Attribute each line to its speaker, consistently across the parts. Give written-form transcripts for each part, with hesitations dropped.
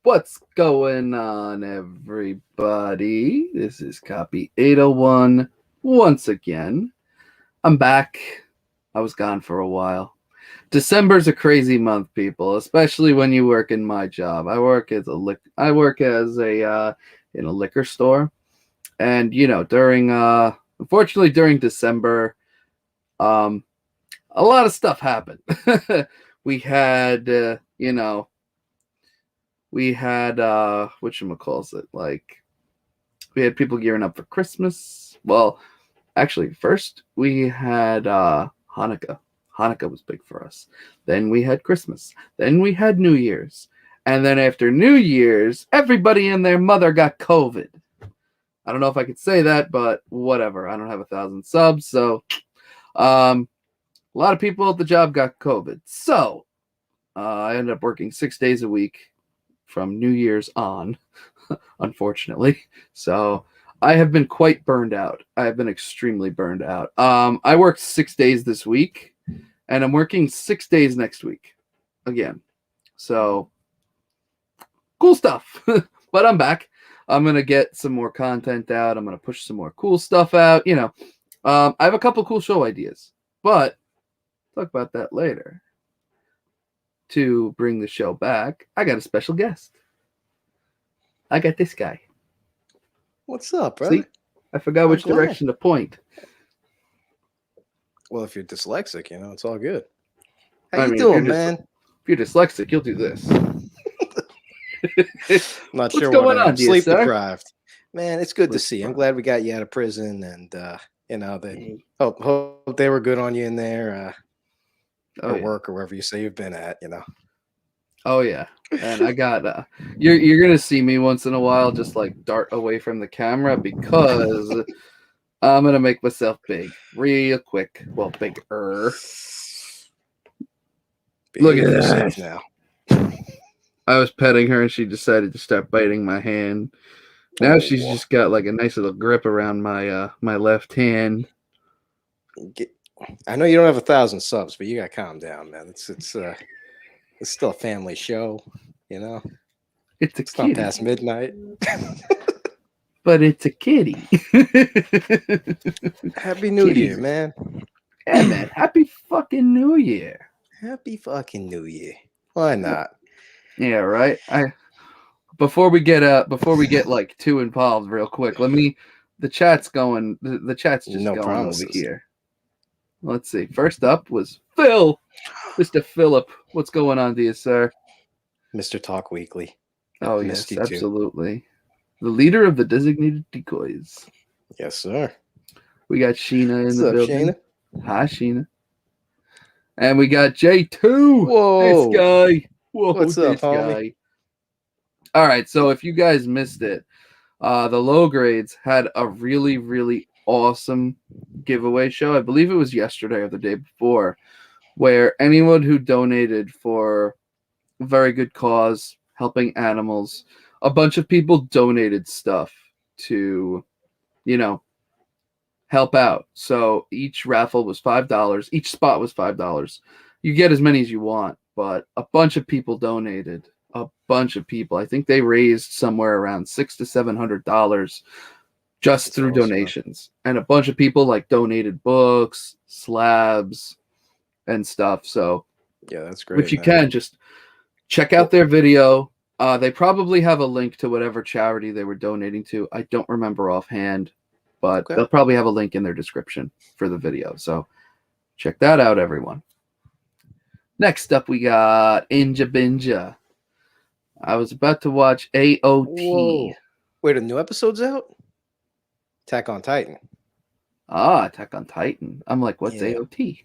Speaker 1: What's going on, everybody? This is Copy 801 once again. I'm back. I was gone for a while. December's a crazy month, people, especially when you work in my job. I work as a in a liquor store, and during unfortunately during December, um, a lot of stuff happened. we had we had whatchamacallit, like we had people gearing up for Christmas. Well, actually, first we had Hanukkah. Hanukkah was big for us. Then we had Christmas. Then we had New Year's. And then after New Year's, everybody and their mother got COVID. I don't know if I could say that, but whatever. I don't have 1,000 subs, so a lot of people at the job got COVID. So I ended up working 6 days a week from New Year's on, unfortunately. So I have been quite burned out. I have been extremely burned out. I worked 6 days this week, and I'm working 6 days next week again. So cool stuff. But I'm back. I'm going to get some more content out. I'm going to push some more cool stuff out. I have a couple cool show ideas, but talk about that later. To bring the show back, I got a special guest. I got this guy.
Speaker 2: What's up, brother?
Speaker 1: See? I forgot which direction to point.
Speaker 2: Well, if you're dyslexic, it's all good. How you doing, man?
Speaker 1: If you're dyslexic, you'll do this.
Speaker 2: Not sure what's going on. Sleep deprived. Man, it's good to see. I'm glad we got you out of prison, and they hope they were good on you in there. Work or wherever you say you've been at,
Speaker 1: Oh yeah, and I got you're gonna see me once in a while just like dart away from the camera because I'm gonna make myself big real quick. Well, bigger. Look at this
Speaker 2: now.
Speaker 1: I was petting her and she decided to start biting my hand. Now she's just got like a nice little grip around my my left hand.
Speaker 2: I know you don't have 1,000 subs, but you gotta calm down, man. It's still a family show,
Speaker 1: It's
Speaker 2: not past midnight.
Speaker 1: But it's a kitty.
Speaker 2: Happy New Year, man.
Speaker 1: Yeah, man. Happy fucking New Year.
Speaker 2: Happy fucking New Year. Why not?
Speaker 1: Yeah, right. Before we get like too involved real quick, the chat's going. The chat's just going over here. Let's see. First up was Phil. Mr. Phillip. What's going on to you, sir?
Speaker 2: Mr. Talk Weekly.
Speaker 1: Oh, yes, absolutely. The leader of the designated decoys.
Speaker 2: Yes, sir.
Speaker 1: We got Sheena in the building.
Speaker 2: Sheena?
Speaker 1: Hi, Sheena. And we got J2.
Speaker 2: Whoa.
Speaker 1: This guy. Whoa,
Speaker 2: what's up, homie?
Speaker 1: All right, so if you guys missed it, the low grades had a really, really awesome giveaway show. I believe it was yesterday or the day before, where anyone who donated for a very good cause, helping animals, a bunch of people donated stuff to, help out. So each raffle was $5. Each spot was $5. You get as many as you want, but a bunch of people donated. A bunch of people. I think they raised somewhere around $600 to $700 just through donations. And a bunch of people donated books, slabs, and stuff. So
Speaker 2: yeah, that's great.
Speaker 1: If you can, just check out their video. They probably have a link to whatever charity they were donating to. I don't remember offhand, but they'll probably have a link in their description for the video. So check that out, everyone. Next up, we got Inja Binja. I was about to watch AOT.
Speaker 2: Whoa. Wait, a new episode's out? Attack on Titan.
Speaker 1: Attack on Titan. I'm like, what's AOT?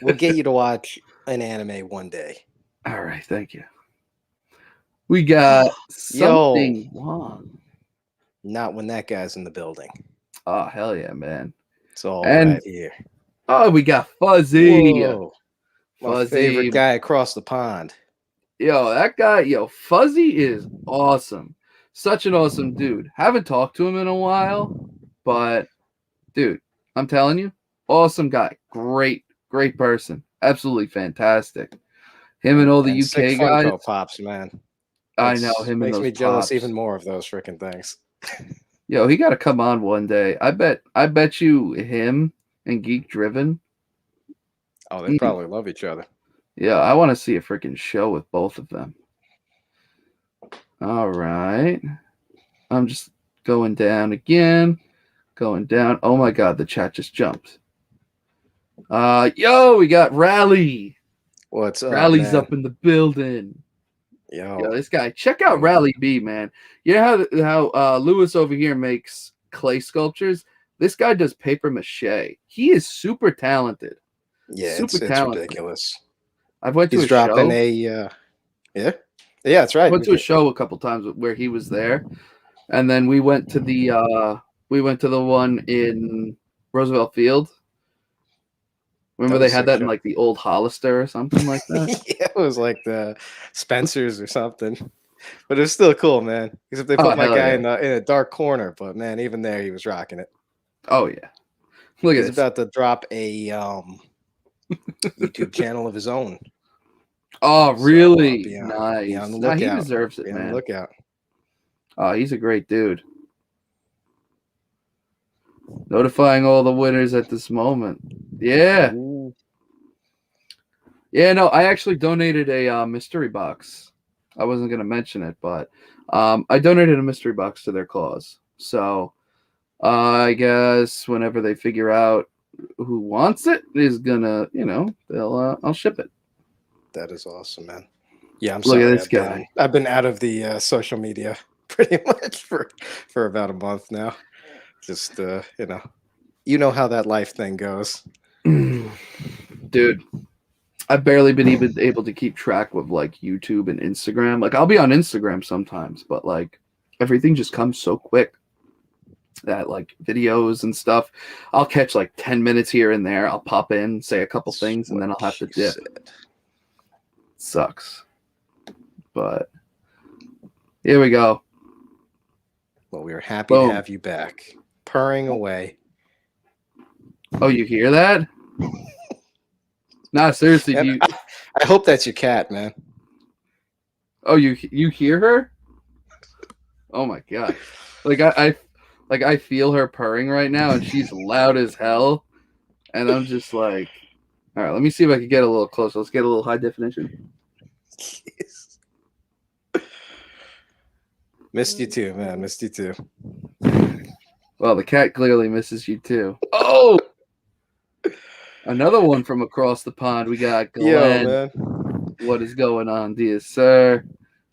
Speaker 2: We'll get you to watch an anime one day.
Speaker 1: All right, thank you. We got something wrong.
Speaker 2: Not when that guy's in the building.
Speaker 1: Oh, hell yeah, man.
Speaker 2: It's all right here.
Speaker 1: Oh, we got Fuzzy.
Speaker 2: Whoa. My favorite guy across the pond.
Speaker 1: That guy, Fuzzy is awesome. Such an awesome dude. Haven't talked to him in a while, but dude, I'm telling you, awesome guy. Great person. Absolutely fantastic. Him and all the UK guys.
Speaker 2: Pops, man.
Speaker 1: I know him and
Speaker 2: makes
Speaker 1: those
Speaker 2: me jealous
Speaker 1: pops.
Speaker 2: even more of those freaking things.
Speaker 1: Yo, he got to come on one day. I bet you him and Geek Driven.
Speaker 2: Oh, they probably love each other.
Speaker 1: Yeah, I want to see a freaking show with both of them. All right. I'm just going down again. Going down. Oh my god, the chat just jumped. Yo, we got Rally.
Speaker 2: What's up,
Speaker 1: Rally's
Speaker 2: man?
Speaker 1: up in the building.
Speaker 2: Yo,
Speaker 1: This guy. Check out Rally B, man. You know how Lewis over here makes clay sculptures? This guy does paper mache. He is super talented.
Speaker 2: Yeah,
Speaker 1: super
Speaker 2: it's
Speaker 1: talented.
Speaker 2: ridiculous.
Speaker 1: I've went to
Speaker 2: He's
Speaker 1: a
Speaker 2: dropping
Speaker 1: show.
Speaker 2: Yeah, that's right.
Speaker 1: I went to a show a couple times where he was there, and then we went to the one in Roosevelt Field. Remember they had that in like the old Hollister or something like that?
Speaker 2: Yeah, it was like the Spencers or something. But it was still cool, man. Except they put my guy in a dark corner, but man, even there he was rocking it.
Speaker 1: Oh yeah. Look at this.
Speaker 2: He's about to drop a YouTube channel of his own.
Speaker 1: Oh, really?
Speaker 2: So,
Speaker 1: nice.
Speaker 2: Be on the lookout.
Speaker 1: He deserves it, man.
Speaker 2: On the lookout.
Speaker 1: Oh, he's a great dude. Notifying all the winners at this moment. Yeah. Ooh. Yeah, no, I actually donated a mystery box. I wasn't going to mention it, but I donated a mystery box to their cause. So I guess whenever they figure out who wants it is going to, I'll ship it.
Speaker 2: That is awesome, man. Yeah, I'm
Speaker 1: sorry.
Speaker 2: Look
Speaker 1: at this guy.
Speaker 2: I've been out of the social media pretty much for about a month now. Just, you know how that life thing goes.
Speaker 1: Dude, I've barely been even able to keep track with like YouTube and Instagram. Like I'll be on Instagram sometimes, but like everything just comes so quick that like videos and stuff, I'll catch like 10 minutes here and there. I'll pop in, say a couple things, and then I'll have to dip. Sucks. But here we go.
Speaker 2: Well, we are happy to have you back. Purring away.
Speaker 1: Oh, you hear that? Nah, seriously.
Speaker 2: I hope that's your cat, man.
Speaker 1: Oh, you hear her? Oh my god! Like I feel her purring right now, and she's loud as hell. And I'm just like, all right, let me see if I can get a little closer. Let's get a little high definition.
Speaker 2: Jeez. Missed you too, man. Missed you too.
Speaker 1: Well, the cat clearly misses you too. Oh! Another one from across the pond. We got Glenn.
Speaker 2: Yo, man.
Speaker 1: What is going on, dear sir?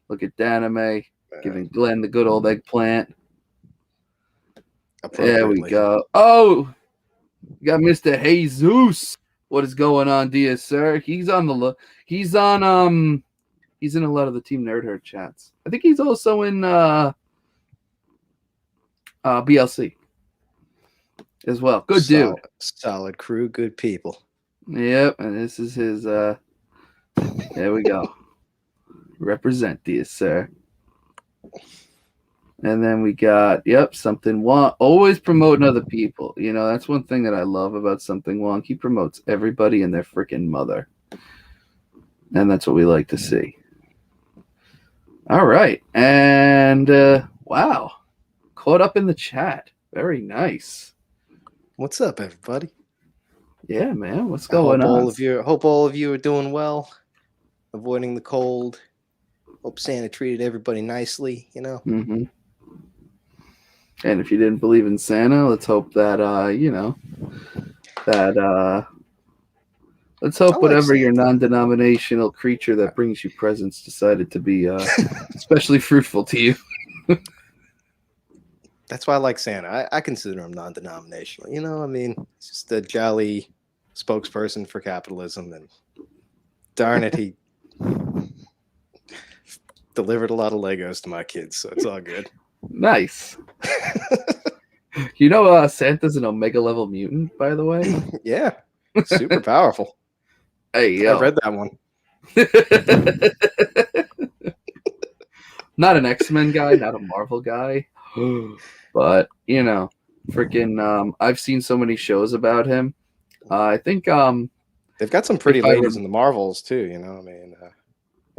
Speaker 1: Look at Danime giving Glenn the good old eggplant. There we go. Oh! You got Mr. Jesus. What is going on, dear sir? He's on the he's on he's in a lot of the Team Nerd Herd chats. I think he's also in BLC as well. Good dude.
Speaker 2: Solid crew, good people.
Speaker 1: Yep, and this is his there we go. Represent, dear sir. And then we got, Something Wonk. Always promoting other people. You know, that's one thing that I love about Something Wonk. He promotes everybody and their freaking mother. And that's what we like to see. All right. And, wow. Caught up in the chat. Very nice.
Speaker 2: What's up, everybody?
Speaker 1: Yeah, man. What's going on?
Speaker 2: Hope all of you are doing well. Avoiding the cold. Hope Santa treated everybody nicely, you know?
Speaker 1: Mm-hmm. And if you didn't believe in Santa, let's hope that, let's hope whatever your non-denominational creature that brings you presents decided to be especially fruitful to you.
Speaker 2: That's why I like Santa. I consider him non-denominational. You know, I mean, he's just a jolly spokesperson for capitalism. And darn it, he delivered a lot of Legos to my kids, so it's all good.
Speaker 1: Nice. You know, Santa's an Omega level mutant, by the way.
Speaker 2: Yeah, super powerful.
Speaker 1: Hey, yo.
Speaker 2: I read that one.
Speaker 1: Not an X-Men guy, not a Marvel guy, but you know, freaking. I've seen so many shows about him. I think
Speaker 2: they've got some pretty ladies in the Marvels too. You know, I mean,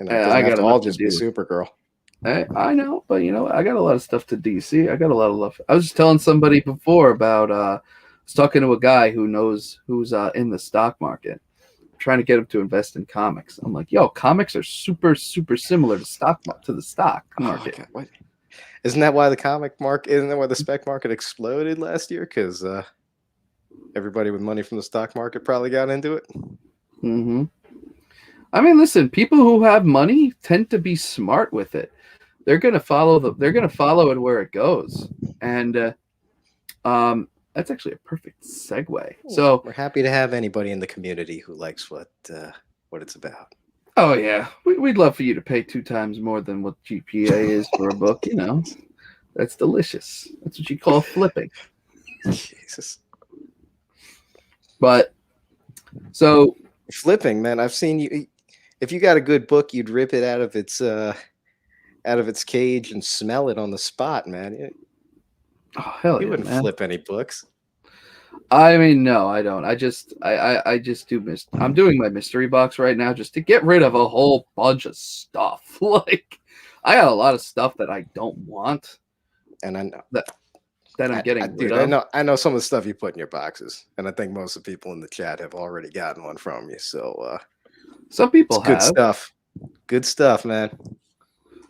Speaker 2: I got to all just be Supergirl.
Speaker 1: I know, but I got a lot of stuff to DC. I got a lot of love. I was just telling somebody before about I was talking to a guy who's in the stock market, trying to get him to invest in comics. I'm like, yo, comics are super, super similar to the stock market.
Speaker 2: Oh, what? Isn't that why isn't that why the spec market exploded last year? Because everybody with money from the stock market probably got into it.
Speaker 1: Mm-hmm. I mean, listen, people who have money tend to be smart with it. They're gonna follow it where it goes, and that's actually a perfect segue. So
Speaker 2: we're happy to have anybody in the community who likes what it's about.
Speaker 1: Oh yeah, we'd love for you to pay 2 times more than what GPA is for a book. That's delicious. That's what you call flipping.
Speaker 2: Jesus.
Speaker 1: But so
Speaker 2: flipping, man, I've seen you. If you got a good book, you'd rip it out of its cage and smell it on the spot, man.
Speaker 1: Oh hell
Speaker 2: you
Speaker 1: yeah,
Speaker 2: wouldn't
Speaker 1: man.
Speaker 2: flip any books.
Speaker 1: I mean, no, I don't. I just do I'm doing my mystery box right now just to get rid of a whole bunch of stuff. Like, I got a lot of stuff that I don't want,
Speaker 2: and I know
Speaker 1: that I'm getting rid of.
Speaker 2: I know some of the stuff you put in your boxes, and I think most of the people in the chat have already gotten one from you. So
Speaker 1: some people have
Speaker 2: good stuff. Good stuff, man.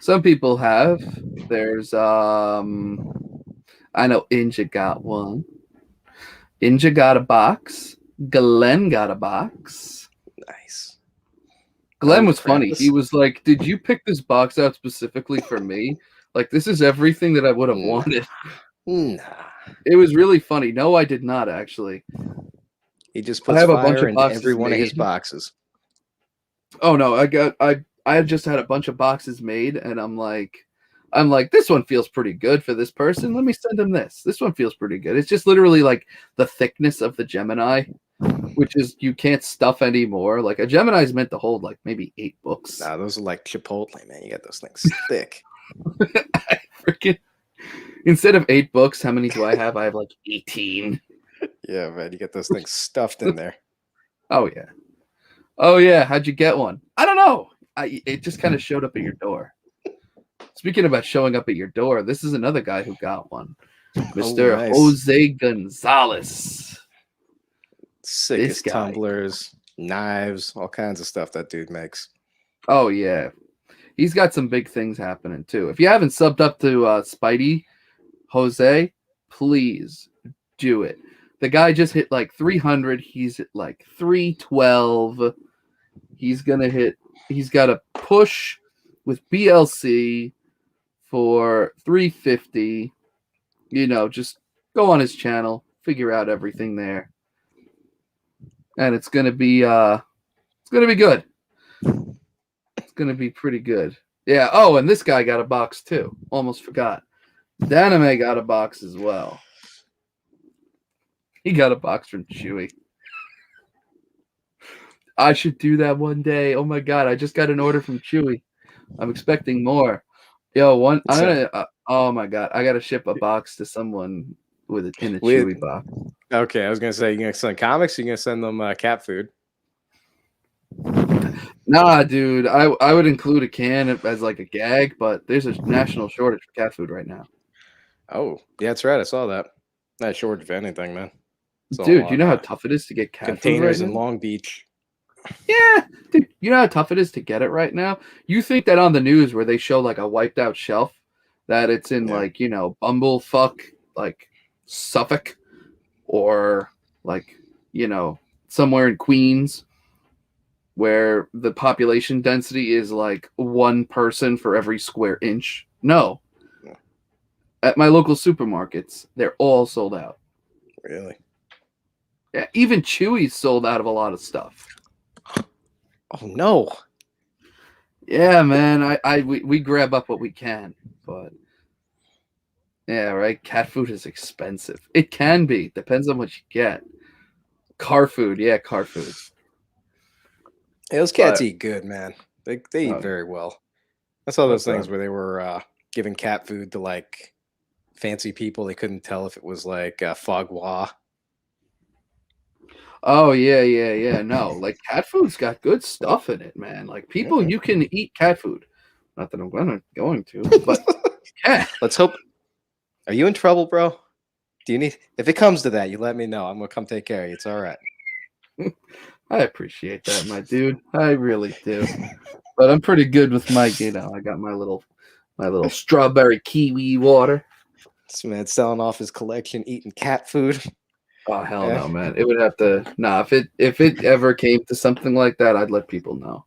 Speaker 1: Some people have. There's I know Inja got one. Inja got a box. Glenn got a box.
Speaker 2: Nice.
Speaker 1: Glenn was funny. He was like, "Did you pick this box out specifically for me? Like, this is everything that I would have wanted."
Speaker 2: Nah.
Speaker 1: It was really funny. No, I did not actually.
Speaker 2: He just puts fire into every one of his boxes.
Speaker 1: Oh no, I just had a bunch of boxes made, and I'm like, this one feels pretty good for this person. Let me send him this. This one feels pretty good. It's just literally like the thickness of the Gemini, which is you can't stuff anymore. Like a Gemini is meant to hold like maybe 8 books.
Speaker 2: Nah, those are like Chipotle, man. You got those things thick.
Speaker 1: I freaking instead of 8 books, how many do I have? I have like 18.
Speaker 2: Yeah, man, you get those things stuffed in there.
Speaker 1: Oh yeah. Oh yeah. How'd you get one? I don't know. It just kind of showed up at your door. Speaking about showing up at your door, this is another guy who got one. Mr.
Speaker 2: Nice.
Speaker 1: Jose Gonzalez.
Speaker 2: Sickest tumblers, knives, all kinds of stuff that dude makes.
Speaker 1: Oh, yeah. He's got some big things happening, too. If you haven't subbed up to Spidey, Jose, please do it. The guy just hit like 300. He's at like 312. He's got a push with BLC for 350. Just go on his channel, figure out everything there. And it's gonna be good. It's gonna be pretty good. Yeah. Oh, and this guy got a box too. Almost forgot. Danime got a box as well. He got a box from Chewy. I should do that one day. Oh my god! I just got an order from Chewy. I'm expecting more. Yo, oh my god! I gotta ship a box to someone in a Chewy box.
Speaker 2: Okay, I was gonna say, you gonna send comics? Or you gonna send them cat food?
Speaker 1: Nah, dude. I would include a can as like a gag, but there's a national shortage for cat food right now.
Speaker 2: Oh, yeah, that's right. I saw that. Not shortage of anything, man.
Speaker 1: Dude, you know how tough it is to get cat
Speaker 2: containers
Speaker 1: food right
Speaker 2: in Long Beach.
Speaker 1: Yeah, dude, you know how tough it is to get it right now? You think that on the news where they show like a wiped out shelf, that it's in like, Bumblefuck, like Suffolk, or like, somewhere in Queens where the population density is like 1 person for every square inch? No. Yeah. At my local supermarkets, they're all sold out.
Speaker 2: Really?
Speaker 1: Yeah, even Chewy's sold out of a lot of stuff.
Speaker 2: Oh no.
Speaker 1: Yeah, man. We grab up what we can, but yeah, right. Cat food is expensive. It can be. Depends on what you get. Car food, yeah, car food.
Speaker 2: Hey, those cats eat good, man. They eat very well. I saw those things where they were giving cat food to like fancy people. They couldn't tell if it was like foie gras.
Speaker 1: Oh yeah. No, like cat food's got good stuff in it, man. Like people, you can eat cat food. Not that I'm going to, but yeah.
Speaker 2: Let's hope. Are you in trouble, bro? Do you need? If it comes to that, you let me know. I'm gonna come take care of you. It's all right.
Speaker 1: I appreciate that, my dude. I really do. But I'm pretty good with my, I got my little strawberry kiwi water.
Speaker 2: This man's selling off his collection, eating cat food.
Speaker 1: Oh hell no, man! It would have to. Nah, if it ever came to something like that, I'd let people know.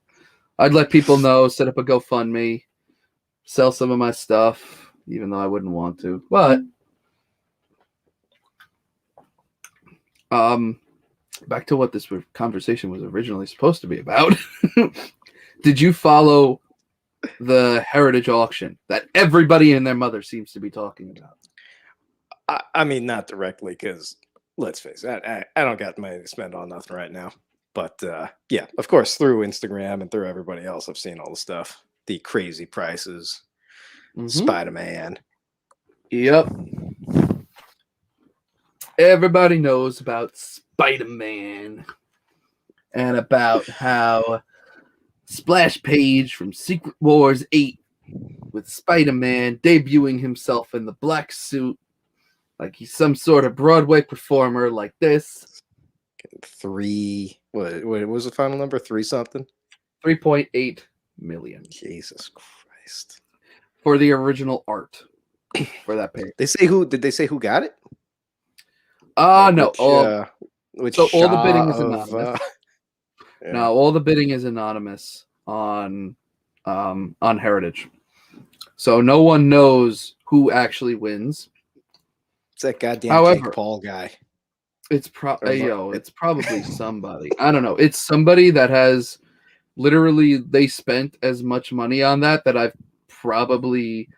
Speaker 1: I'd let people know. Set up a GoFundMe, sell some of my stuff, even though I wouldn't want to. But back to what this conversation was originally supposed to be about. Did you follow the heritage auction that everybody and their mother seems to be talking about?
Speaker 2: I mean, not directly, because let's face it, I don't got money to spend on nothing right now. But yeah, of course, through Instagram and through everybody else, I've seen all the stuff, the crazy prices, Spider-Man.
Speaker 1: Yep. Everybody knows about Spider-Man and about how splash page from Secret Wars 8 with Spider-Man debuting himself in the black suit like he's some sort of Broadway performer like this.
Speaker 2: What was the final number? 3 something?
Speaker 1: 3.8 million.
Speaker 2: Jesus Christ.
Speaker 1: For the original art for that page.
Speaker 2: Did they say who got it?
Speaker 1: No.
Speaker 2: So
Speaker 1: all the bidding is anonymous. Yeah. No, all the bidding is anonymous on Heritage. So no one knows who actually wins.
Speaker 2: It's that goddamn Jake Paul guy.
Speaker 1: It's it's probably somebody. I don't know. It's somebody that has literally they spent as much money on that I've probably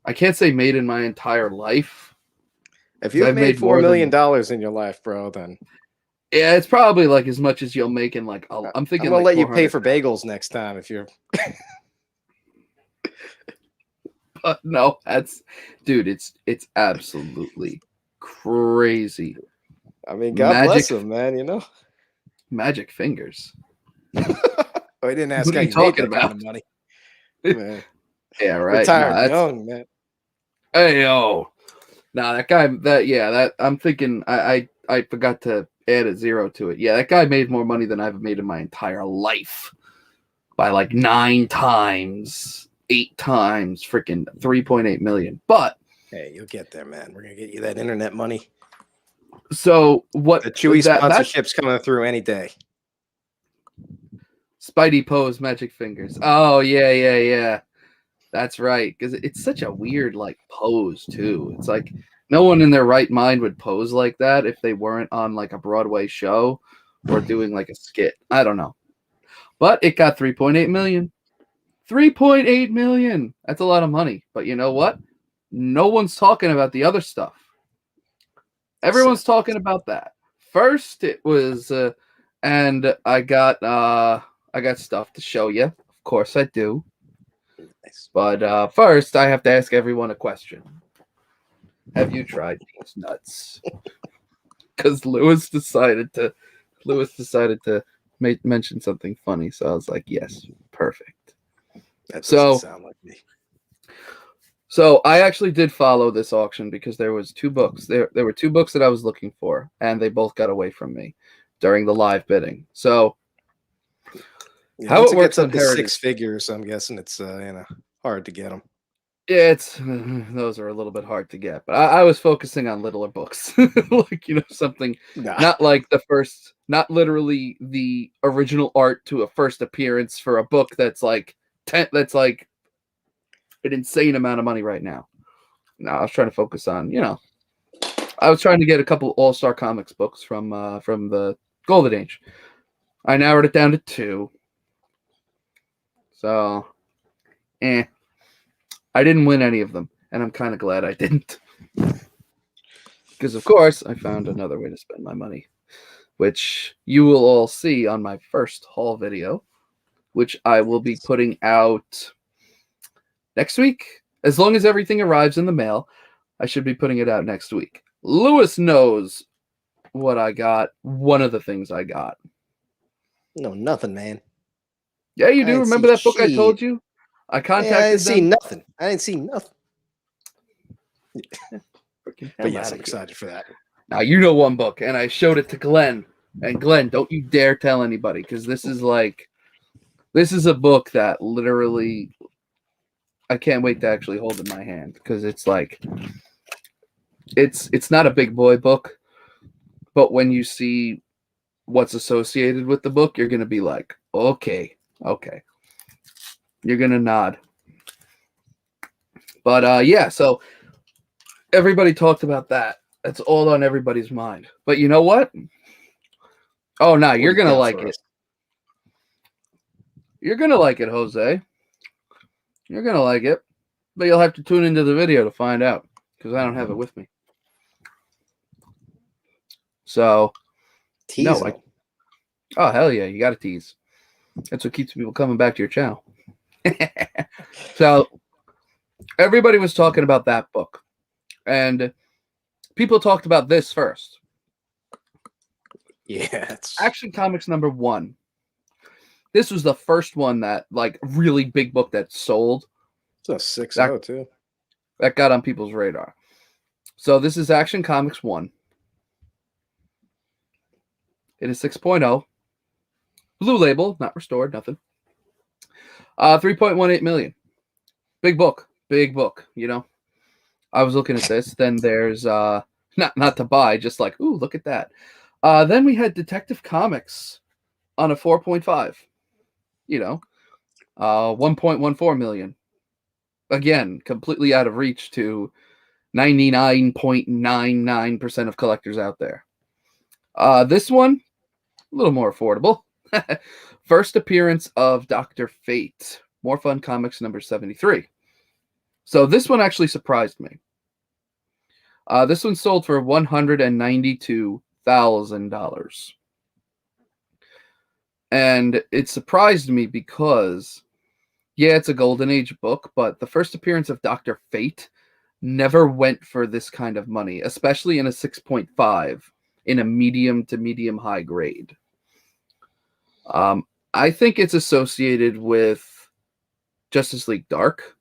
Speaker 1: I can't say made in my entire life.
Speaker 2: If you've made $4 million in your life, bro, then
Speaker 1: yeah, it's probably like as much as you'll make in like I'm thinking.
Speaker 2: I'm gonna let you pay for bagels next time if you're.
Speaker 1: But no, dude, it's absolutely crazy.
Speaker 2: I mean, God bless him, man. You know,
Speaker 1: magic fingers.
Speaker 2: I didn't ask how you talking about kind of money. Man.
Speaker 1: Yeah, right.
Speaker 2: Retired young, man.
Speaker 1: Hey yo, that guy. I'm thinking. I forgot to add a 0 to it. Yeah, that guy made more money than I've made in my entire life by like 9 times, 8 times, freaking 3.8 million. But
Speaker 2: hey, you'll get there, man. We're gonna get you that internet money.
Speaker 1: So what?
Speaker 2: The Chewy sponsorship's coming through any day.
Speaker 1: Spidey pose magic fingers. Oh yeah. That's right, because it's such a weird like pose too. It's like no one in their right mind would pose like that if they weren't on like a Broadway show or doing like a skit. I don't know, but it got 3.8 million. 3.8 million. That's a lot of money. But you know what? No one's talking about the other stuff. Everyone's talking about that. First, it was, and I got stuff to show you. Of course, I do. Nice. But first, I have to ask everyone a question. Have you tried these nuts? Because Lewis decided to mention something funny, so I was like, yes, perfect.
Speaker 2: That doesn't sound like me.
Speaker 1: So I actually did follow this auction because there was 2 books. There were 2 books that I was looking for, and they both got away from me during the live bidding. So
Speaker 2: how it works up to 6 figures, I'm guessing it's hard to get them.
Speaker 1: Yeah, those are a little bit hard to get, but I was focusing on littler books, like something not like not literally the original art to a first appearance for a book that's like an insane amount of money right now. No, I was trying to focus on, I was trying to get a couple All-Star Comics books from the Golden Age. I narrowed it down to 2. So, I didn't win any of them, and I'm kind of glad I didn't. Because, of course, I found another way to spend my money, which you will all see on my first haul video, which I will be putting out next week. As long as everything arrives in the mail, I should be putting it out next week. Lewis knows what I got. One of the things I got.
Speaker 2: No, nothing, man.
Speaker 1: Yeah, you do. Remember that book I told you? I
Speaker 2: Man, I
Speaker 1: contacted
Speaker 2: didn't see
Speaker 1: them.
Speaker 2: nothing. I didn't see nothing. But yes, I'm
Speaker 1: here.
Speaker 2: excited for that.
Speaker 1: Now you know one book, and I showed it to Glenn. And Glenn, don't you dare tell anybody, because this is a book that literally I can't wait to actually hold in my hand, because it's like it's not a big boy book, but when you see what's associated with the book, you're gonna be like, okay. You're gonna nod. But yeah, so everybody talked about that. That's all on everybody's mind. But you know what? Oh no, you're gonna like it. You're gonna like it, Jose. You're gonna like it. But you'll have to tune into the video to find out, because I don't have it with me. So
Speaker 2: Tease.
Speaker 1: Oh hell yeah, you gotta tease. That's what keeps people coming back to your channel. So everybody was talking about that book. And people talked about this first.
Speaker 2: Yeah, it's
Speaker 1: Action Comics #1. This was the first one that, like, really big book that sold.
Speaker 2: It's a 6.0 too.
Speaker 1: That got on people's radar. So this is Action Comics 1. It is 6.0. Blue label, not restored, nothing. 3.18 million. Big book, you know. I was looking at this. Then there's not to buy, just like, ooh, look at that. Then we had Detective Comics on a 4.5. You know, 1.14 million. Again, completely out of reach to 99.99% of collectors out there. This one, a little more affordable. First appearance of Dr. Fate. More Fun Comics #73. So this one actually surprised me. This one sold for $192,000. And it surprised me because, yeah, it's a Golden Age book, but the first appearance of Dr. Fate never went for this kind of money, especially in a 6.5 in a medium to medium high grade. I think it's associated with Justice League Dark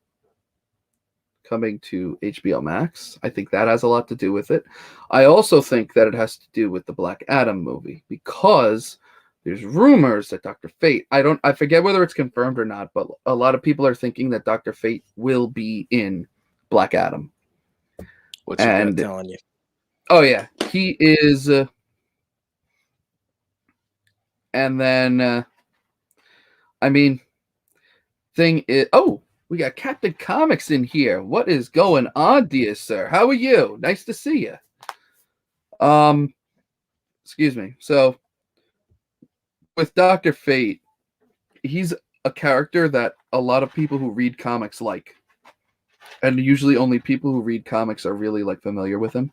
Speaker 1: coming to HBO Max. I think that has a lot to do with it. I also think that it has to do with the Black Adam movie, because there's rumors that Dr. Fate, I forget whether it's confirmed or not, but a lot of people are thinking that Dr. Fate will be in Black Adam.
Speaker 2: What's your gut telling you?
Speaker 1: Oh yeah, he is. And then, I mean, thing is, oh, we got Captain Comics in here. What is going on, dear sir? How are you? Nice to see you. Excuse me. So, with Dr. Fate, he's a character that a lot of people who read comics like. And usually only people who read comics are really, like, familiar with him.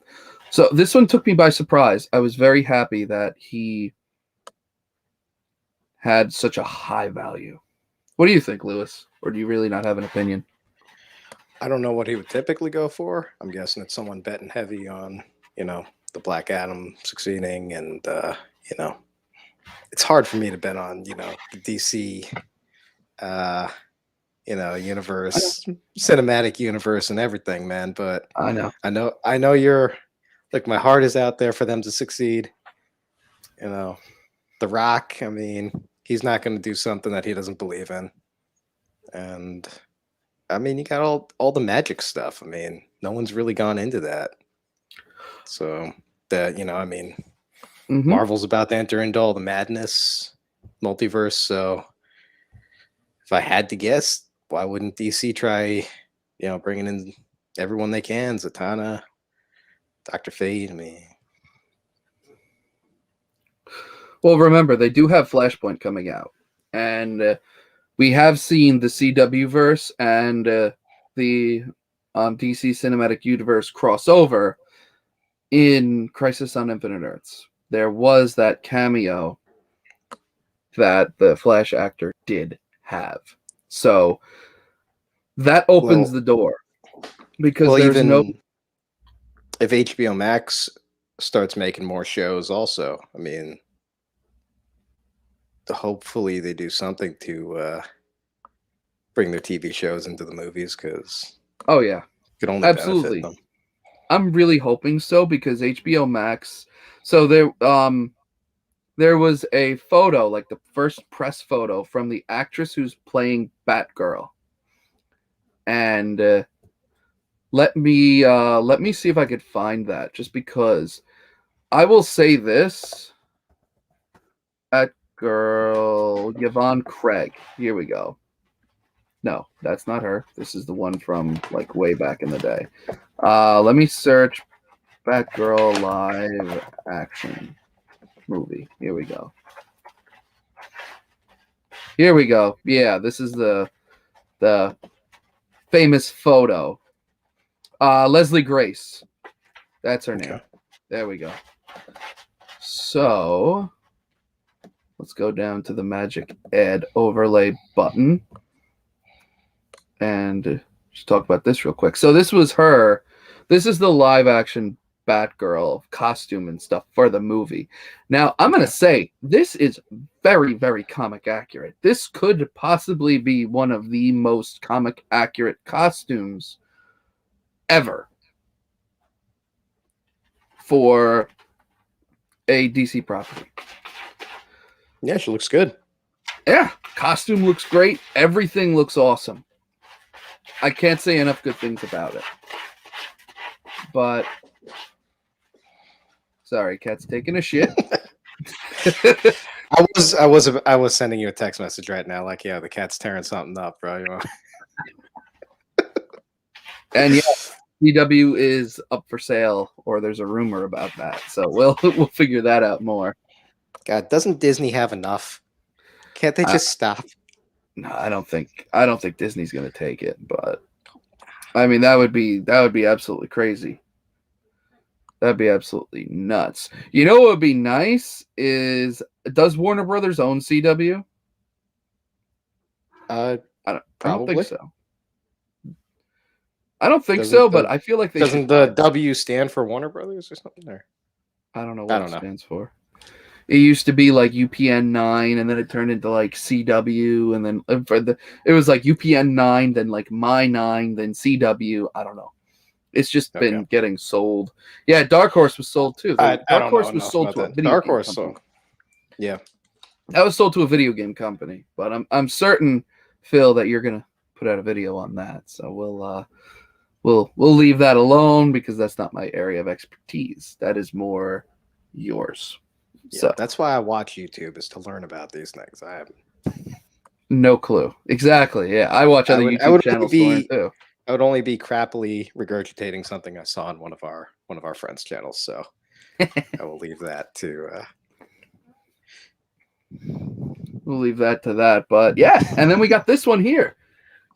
Speaker 1: So this one took me by surprise. I was very happy that he had such a high value. What do you think, Lewis? Or do you really not have an opinion?
Speaker 2: I don't know what he would typically go for. I'm guessing it's someone betting heavy on, the Black Adam succeeding, and it's hard for me to bet on, the DC universe, cinematic universe and everything, man. But
Speaker 1: I
Speaker 2: know you're, like, my heart is out there for them to succeed. The Rock, I mean, he's not going to do something that he doesn't believe in. And I mean, you got all the magic stuff. I mean, no one's really gone into that. So that, Marvel's about to enter into all the madness, multiverse. So if I had to guess, why wouldn't DC try, bringing in everyone they can? Zatanna, Dr. Fate. I mean,
Speaker 1: well, remember, they do have Flashpoint coming out, and we have seen the CW verse and the DC Cinematic Universe crossover in Crisis on Infinite Earths. There was that cameo that the Flash actor did have. So that opens the door, because there's
Speaker 2: even if HBO Max starts making more shows also, I mean, hopefully they do something to bring their TV shows into the movies because
Speaker 1: oh yeah,
Speaker 2: could only
Speaker 1: absolutely.
Speaker 2: benefit them.
Speaker 1: I'm really hoping so because HBO Max. So there was a photo, like the first press photo from the actress who's playing Batgirl, and let me see if I could find that. Just because I will say this, Batgirl Yvonne Craig. Here we go. No, that's not her. This is the one from like way back in the day. Let me search Batgirl live action movie. Here we go. Here we go. Yeah, this is the famous photo. Leslie Grace. That's her name. There we go. So let's go down to the magic add overlay button and just talk about this real quick. So this was her. This is the live action Batgirl costume and stuff for the movie. Now, I'm going to say this is very, very comic accurate. This could possibly be one of the most comic accurate costumes ever for a DC property.
Speaker 2: Yeah, she looks good.
Speaker 1: Yeah, costume looks great. Everything looks awesome. I can't say enough good things about it. But sorry, cat's taking a shit.
Speaker 2: I was sending you a text message right now, like, yeah, the cat's tearing something up, bro.
Speaker 1: And yeah, CW is up for sale, or there's a rumor about that. So we'll figure that out more.
Speaker 2: God, doesn't Disney have enough? Can't they just stop?
Speaker 1: No, I don't think Disney's gonna take it, but I mean that would be absolutely crazy. That'd be absolutely nuts. You know what would be nice is, does Warner Brothers own CW?
Speaker 2: I don't think
Speaker 1: so. I don't think so, but I feel like they
Speaker 2: doesn't the W stand for Warner Brothers or something there?
Speaker 1: I don't know what it stands for. It used to be like UPN 9, and then it turned into like CW, and then it was like UPN 9, then like My 9, then CW. I don't know. It's just been getting sold. Yeah, Dark Horse was sold too. Dark Horse was sold to a video game company.
Speaker 2: Yeah,
Speaker 1: that was sold to a video game company. But I'm certain, Phil, that you're gonna put out a video on that. So we'll leave that alone because that's not my area of expertise. That is more yours.
Speaker 2: Yeah, so that's why I watch YouTube, is to learn about these things. I have
Speaker 1: no clue. Exactly. Yeah, I watch other YouTube channels to learn too.
Speaker 2: I would only be crappily regurgitating something I saw on one of our friends' channels. So I will leave that to.
Speaker 1: We'll leave that to that. But yeah, and then we got this one here.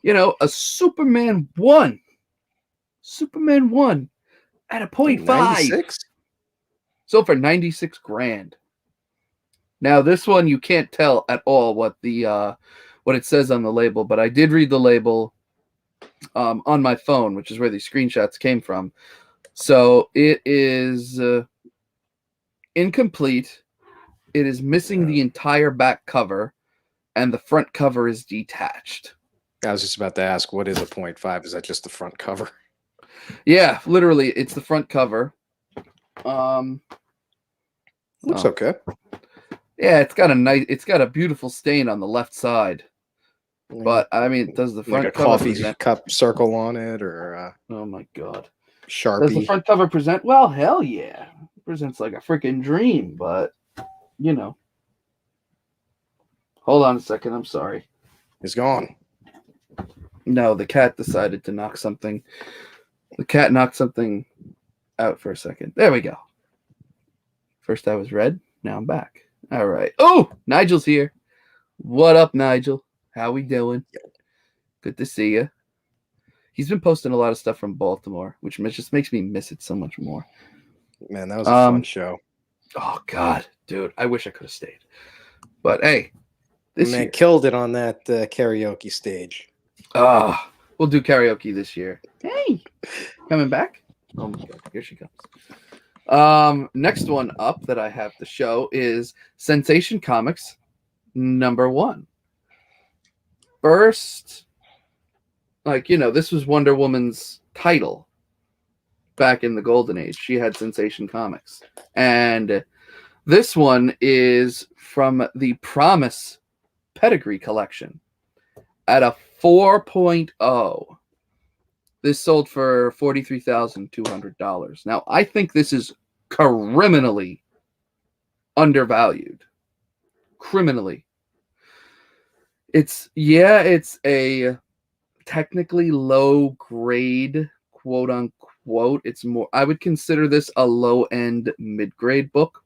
Speaker 1: You know, a Superman 1. Superman 1 at a 0.5.
Speaker 2: 96?
Speaker 1: So for 96 grand. Now this one you can't tell at all what it says on the label, but I did read the label on my phone, which is where these screenshots came from. So it is incomplete. It is missing the entire back cover, and the front cover is detached.
Speaker 2: I was just about to ask, what is a 0.5? Is that just the front cover?
Speaker 1: Yeah, literally, it's the front cover.
Speaker 2: Looks okay.
Speaker 1: Yeah, it's got a beautiful stain on the left side. But I mean, does the front
Speaker 2: like a coffee cup circle on it, or
Speaker 1: oh my god,
Speaker 2: Sharpie?
Speaker 1: Does the front cover present? Well, hell yeah, it presents like a freaking dream. But you know, hold on a second. I'm sorry.
Speaker 2: It's gone.
Speaker 1: No, the cat decided to knock something. The cat knocked something out for a second. There we go. First I was red. Now I'm back. All right. Oh, Nigel's here. What up, Nigel? How we doing? Good to see you. He's been posting a lot of stuff from Baltimore, which just makes me miss it so much more.
Speaker 2: Man, that was a fun show.
Speaker 1: Oh, God. Dude, I wish I could have stayed. But, hey.
Speaker 2: This man killed it on that karaoke stage.
Speaker 1: We'll do karaoke this year. Hey. Coming back? Oh, my God. Here she comes. Next one up that I have to show is Sensation Comics #1. First Like, this was Wonder Woman's title back in the golden age. She had Sensation Comics. And this one is from the Promise Pedigree collection at a 4.0. This sold for $43,200. Now, I think this is criminally undervalued. Criminally. It's a technically low grade, quote unquote. It's more, I would consider this a low end mid grade book,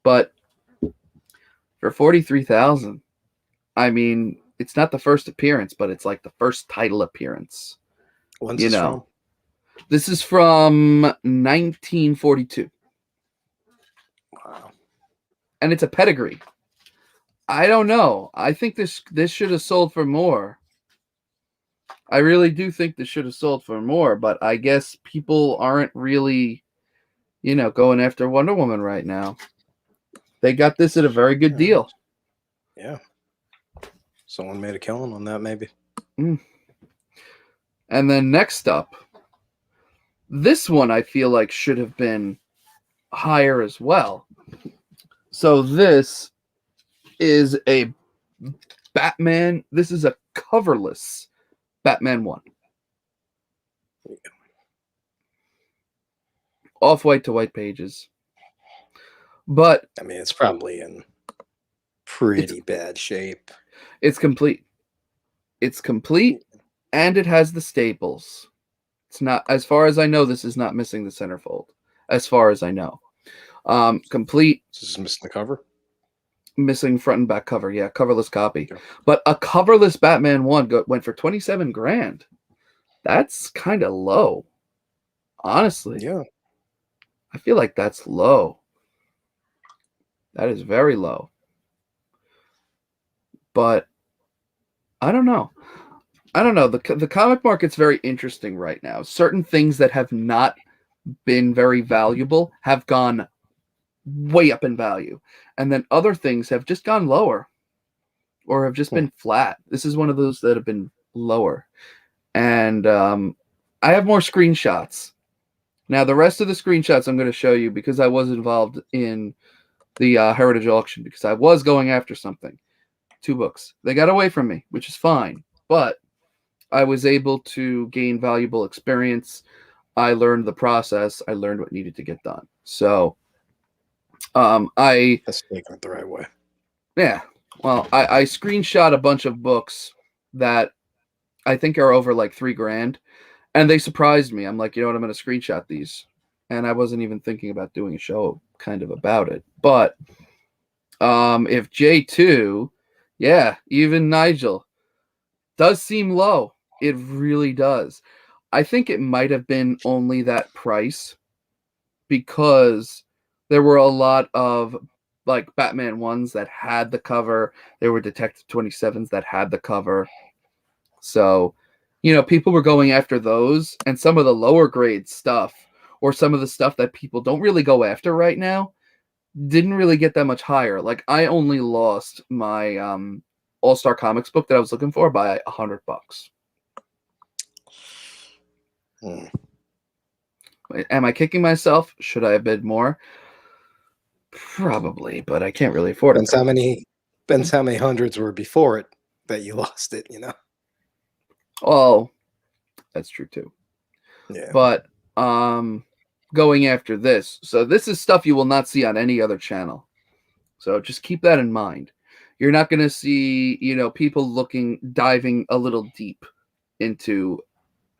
Speaker 1: but for 43,000, I mean, it's not the first appearance, but it's like the first title appearance.
Speaker 2: When's this from?
Speaker 1: This is from 1942.
Speaker 2: Wow.
Speaker 1: And it's a pedigree. I don't know. I think this should have sold for more. I really do think this should have sold for more, but I guess people aren't really, going after Wonder Woman right now. They got this at a very good deal.
Speaker 2: Yeah. Someone made a killing on that, maybe.
Speaker 1: And then next up, this one I feel like should have been higher as well. So this is a Batman. This is a coverless Batman 1. Off-white to white pages. But
Speaker 2: I mean, it's probably in pretty bad shape.
Speaker 1: It's complete. It's complete, and it has the staples. It's not, as far as I know, this is not missing the centerfold. As far as I know. Complete.
Speaker 2: This is missing the cover?
Speaker 1: Missing front and back cover. Yeah, coverless copy.
Speaker 2: Okay.
Speaker 1: But a coverless Batman 1 went for $27,000. That's kind of low. Honestly.
Speaker 2: Yeah.
Speaker 1: I feel like that's low. That is very low. But I don't know. The comic market's very interesting right now. Certain things that have not been very valuable have gone way up in value. And then other things have just gone lower or have just been flat. This is one of those that have been lower. And I have more screenshots. Now, the rest of the screenshots I'm going to show you because I was involved in the Heritage auction because I was going after something. 2 books. They got away from me, which is fine. But I was able to gain valuable experience. I learned the process. I learned what needed to get done. So
Speaker 2: that's taking it the right way.
Speaker 1: Yeah. Well, I screenshot a bunch of books that I think are over like $3,000, and they surprised me. I'm like, I'm going to screenshot these, and I wasn't even thinking about doing a show kind of about it. But if J2, yeah, even Nigel does seem low. It really does. I think it might have been only that price because there were a lot of like Batman 1s that had the cover. There were Detective 27s that had the cover. So, people were going after those, and some of the lower grade stuff or some of the stuff that people don't really go after right now didn't really get that much higher. Like I only lost my All-Star Comics book that I was looking for by $100. Am I kicking myself? Should I have bid more? Probably, but I can't really afford it.
Speaker 2: Depends how many hundreds were before it that you lost it,
Speaker 1: Oh, that's true too.
Speaker 2: Yeah.
Speaker 1: But going after this. So this is stuff you will not see on any other channel. So just keep that in mind. You're not going to see, people diving a little deep into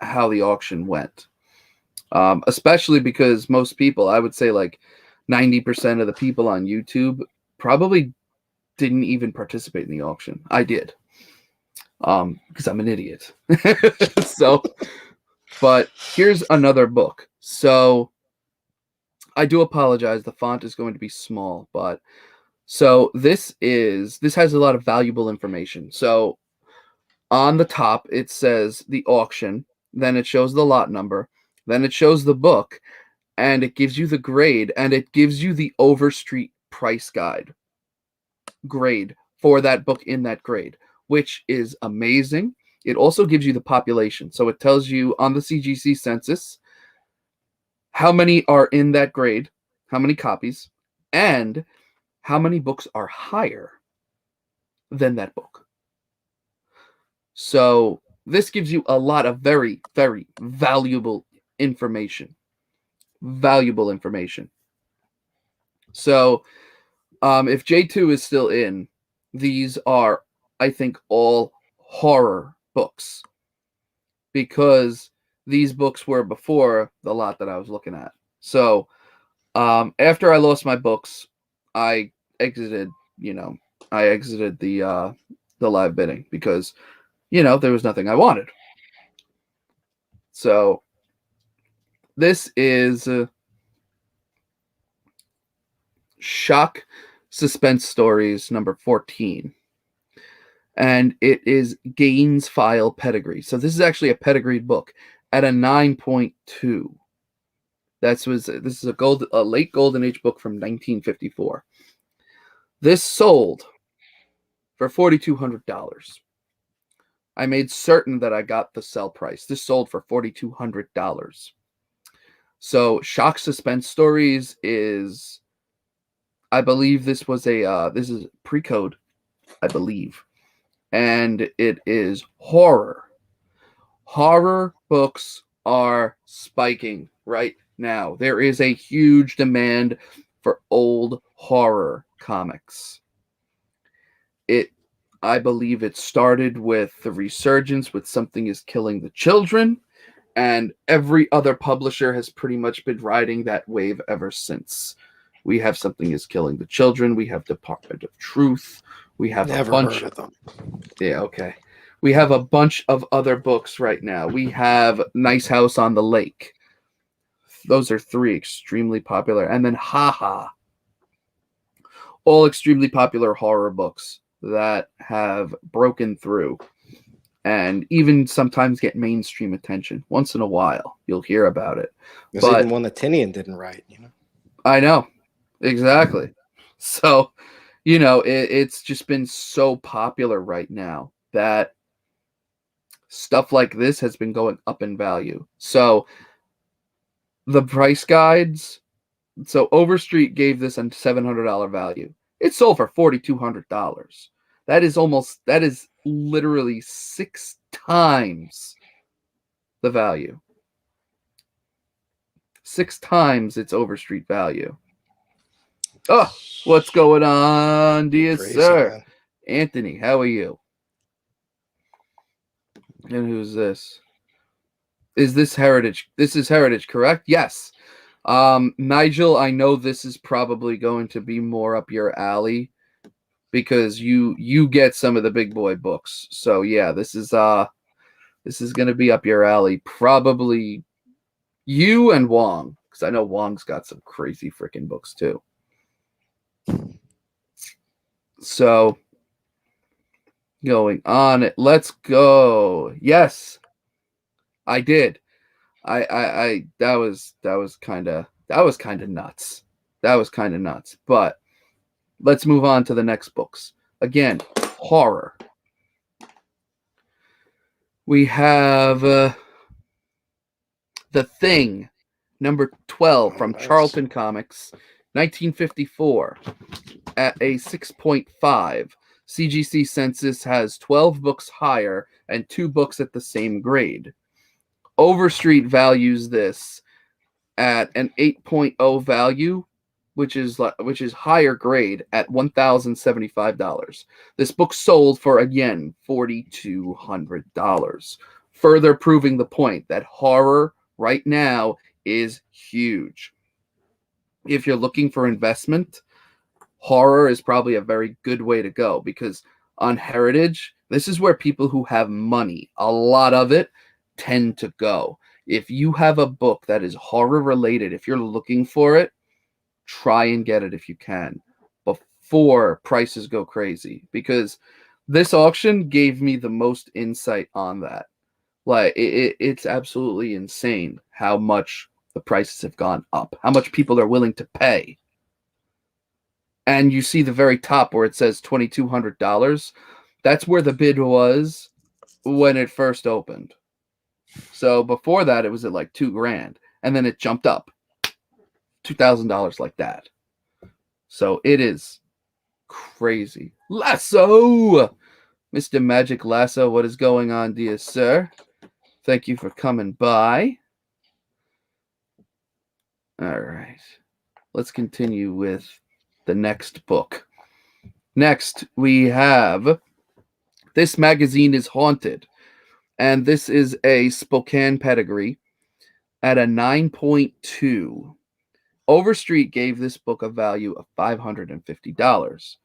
Speaker 1: how the auction went. Especially because most people, I would say like 90% of the people on YouTube probably didn't even participate in the auction. I did. Because I'm an idiot. So, but here's another book. So I do apologize. The font is going to be small, but so this has a lot of valuable information. So on the top, it says the auction, then it shows the lot number, then it shows the book, and it gives you the grade, and it gives you the Overstreet price guide grade for that book in that grade, which is amazing. It also gives you the population. So it tells you on the CGC census how many are in that grade, how many copies, and how many books are higher than that book. So this gives you a lot of very, very valuable information. Valuable information. So if J2 is still in, these are, I think, all horror books, because these books were before the lot that I was looking at. So after I lost my books, I exited. I exited the live bidding because there was nothing I wanted. So this is Shock Suspense Stories number 14. And it is Gaines File Pedigree. So this is actually a pedigreed book at a 9.2. This is a late Golden Age book from 1954. This sold for $4,200. I made certain that I got the sell price. This sold for $4,200. So Shock Suspense Stories is, I believe this is pre-code, I believe. And it is horror. Horror books are spiking right now. There is a huge demand for old horror comics. I believe it started with the resurgence with Something is Killing the Children, and every other publisher has pretty much been riding that wave ever since. We have Something is Killing the Children. We have Department of Truth. We have
Speaker 2: Never
Speaker 1: a bunch
Speaker 2: heard of them.
Speaker 1: Yeah, okay. We have a bunch of other books right now. We have Nice House on the Lake. Those are 3 extremely popular. And then Ha. All extremely popular horror books that have broken through and even sometimes get mainstream attention. Once in a while, you'll hear about it.
Speaker 2: There's even one that Tinian didn't write,
Speaker 1: I know. Exactly. So, it's just been so popular right now that stuff like this has been going up in value. So the price guides, so Overstreet gave this a $700 value. It sold for $4,200. That is literally 6 times the value. 6 times its Overstreet value. Oh, what's going on, dear sir? Man. Anthony, how are you? And who's this? Is this Heritage? This is Heritage, correct? Yes. Nigel, I know this is probably going to be more up your alley because you get some of the big boy books. So yeah, this is going to be up your alley. Probably you and Wong, because I know Wong's got some crazy freaking books too. So going on, let's go. Yes, I did. I that was kind of nuts. That was kind of nuts. But let's move on to the next books. Again, horror. We have The Thing, number 12 from Charlton Comics, 1954, at a 6.5. CGC Census has 12 books higher and 2 books at the same grade. Overstreet values this at an 8.0 value, which is higher grade at $1,075. This book sold for, again, $4,200, further proving the point that horror right now is huge. If you're looking for investment, horror is probably a very good way to go, because on Heritage, this is where people who have money, a lot of it, tend to go. If you have a book that is horror related, if you're looking for it, try and get it if you can before prices go crazy, because this auction gave me the most insight on that. Like it's absolutely insane how much the prices have gone up, how much people are willing to pay. And you see the very top where it says $2,200. That's where the bid was when it first opened. So before that, it was at like $2,000, and then it jumped up $2,000 like that. So it is crazy. Lasso, Mr. Magic Lasso, what is going on, dear sir? Thank you for coming by. All right, let's continue with the next book. Next, we have This Magazine is Haunted, and this is a Spokane pedigree at a 9.2. Overstreet gave this book a value of $550.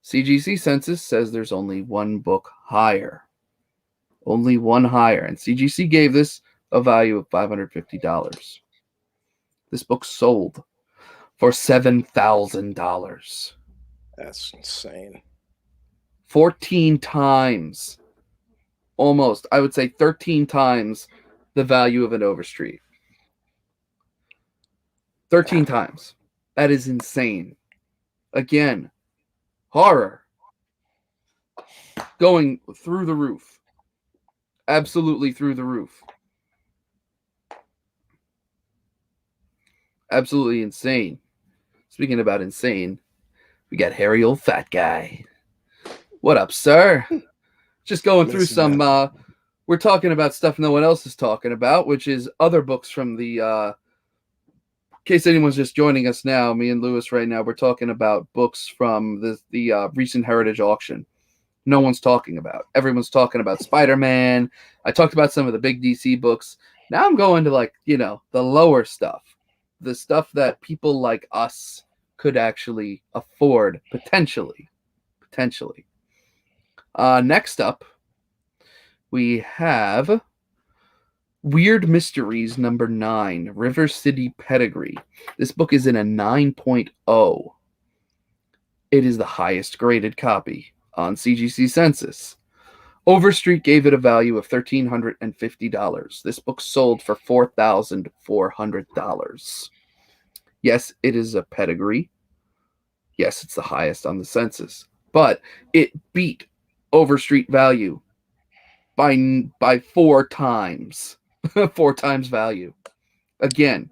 Speaker 1: CGC Census says there's only one book higher. Only one higher. And CGC gave this a value of $550. This book sold for $7,000.
Speaker 2: That's insane.
Speaker 1: 14 times. Almost. I would say 13 times the value of an Overstreet. 13 times. That is insane. Again, horror. Going through the roof. Absolutely through the roof. Absolutely insane. Speaking about insane, we got hairy old fat guy. What up, sir? Just going through some, we're talking about stuff no one else is talking about, which is other books from the, in case anyone's just joining us now, me and Lewis right now, we're talking about books from the recent Heritage auction. No one's talking about. Everyone's talking about Spider-Man. I talked about some of the big DC books. Now I'm going to, like, you know, the lower stuff. The stuff that people like us could actually afford, potentially. Next up, we have Weird Mysteries number 9, River City Pedigree. This book is in a 9.0. It is the highest graded copy on CGC Census. Overstreet gave it a value of $1,350. This book sold for $4,400. Yes, it is a pedigree. Yes, it's the highest on the census. But it beat Overstreet value by 4 times. 4 times value. Again,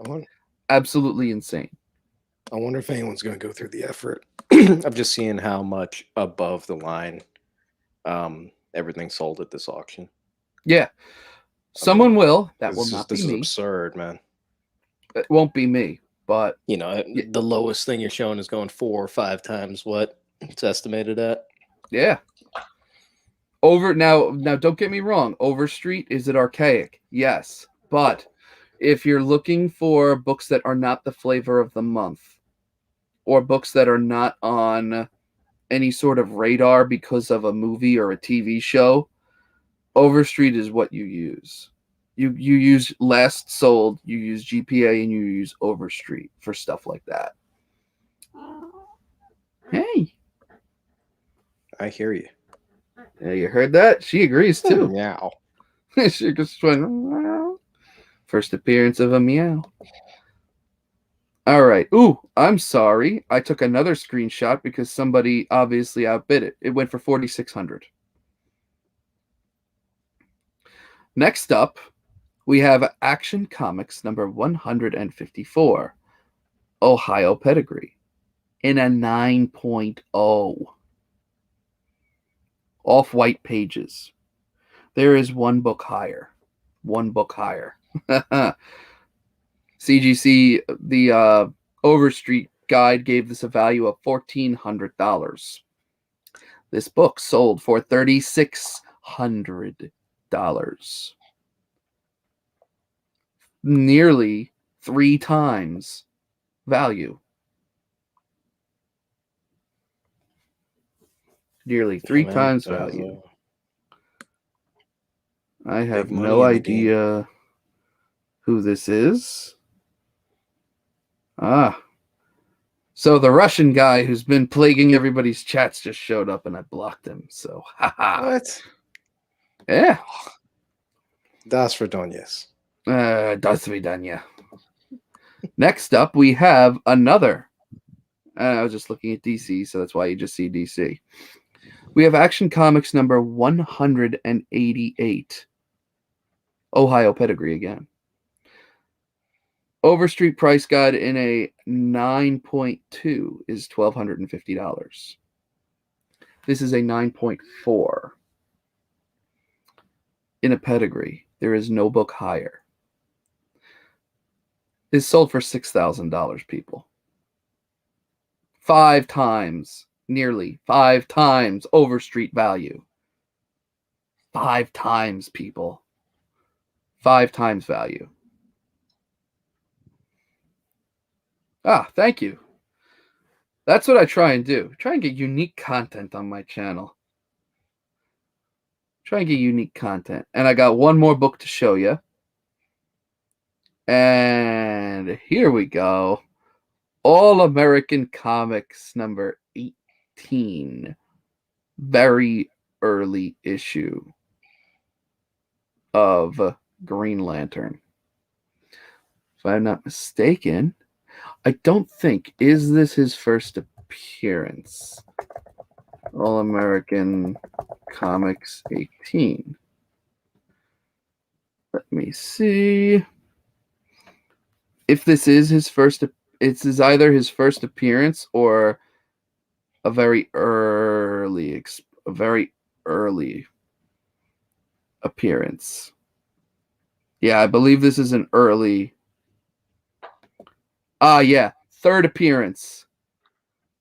Speaker 1: absolutely insane.
Speaker 2: I wonder if anyone's going to go through the effort of just seeing how much above the line everything sold at this auction.
Speaker 1: Yeah. Someone will. That will not be me.
Speaker 2: This is absurd, man.
Speaker 1: It won't be me, but...
Speaker 2: You know, the lowest thing you're showing is going 4 or 5 times what it's estimated at.
Speaker 1: Yeah. Now, don't get me wrong. Overstreet, is it archaic? Yes. But if you're looking for books that are not the flavor of the month, or books that are not on any sort of radar because of a movie or a TV show, Overstreet is what you use. You use last sold, you use GPA, and you use Overstreet for stuff like that. Hey.
Speaker 2: I hear you.
Speaker 1: Yeah, you heard that? She agrees too.
Speaker 2: Meow.
Speaker 1: She just went, meow. First appearance of a meow. All right. Ooh, I'm sorry. I took another screenshot because somebody obviously outbid it. It went for $4,600. Next up, we have Action Comics number 154, Ohio Pedigree, in a 9.0. Off-white pages. There is one book higher. One book higher. CGC, the Overstreet guide, gave this a value of $1,400. This book sold for $3,600. Nearly 3 times value. Nearly 3 times value. I have no idea who this is. So the Russian guy who's been plaguing everybody's chats just showed up and I blocked him. So, haha.
Speaker 2: What?
Speaker 1: Yeah.
Speaker 2: Das Verdonias.
Speaker 1: Das Vidania. Next up, we have another. I was just looking at DC, so that's why you just see DC. We have Action Comics number 188. Ohio pedigree again. Overstreet price guide in a 9.2 is $1,250. This is a 9.4. In a pedigree, there is no book higher. It's sold for $6,000, people. 5 times, nearly 5 times Overstreet value. 5 times, people. 5 times value. Thank you. That's what I try and do. Try and get unique content on my channel. Try and get unique content. And I got one more book to show you. And here we go. All American Comics number 18. Very early issue of Green Lantern. If I'm not mistaken, I don't think, is this his first appearance? All American Comics 18. Let me see. If this is his first, it's either his first appearance or a very early appearance. Yeah, I believe this is an early. Yeah, third appearance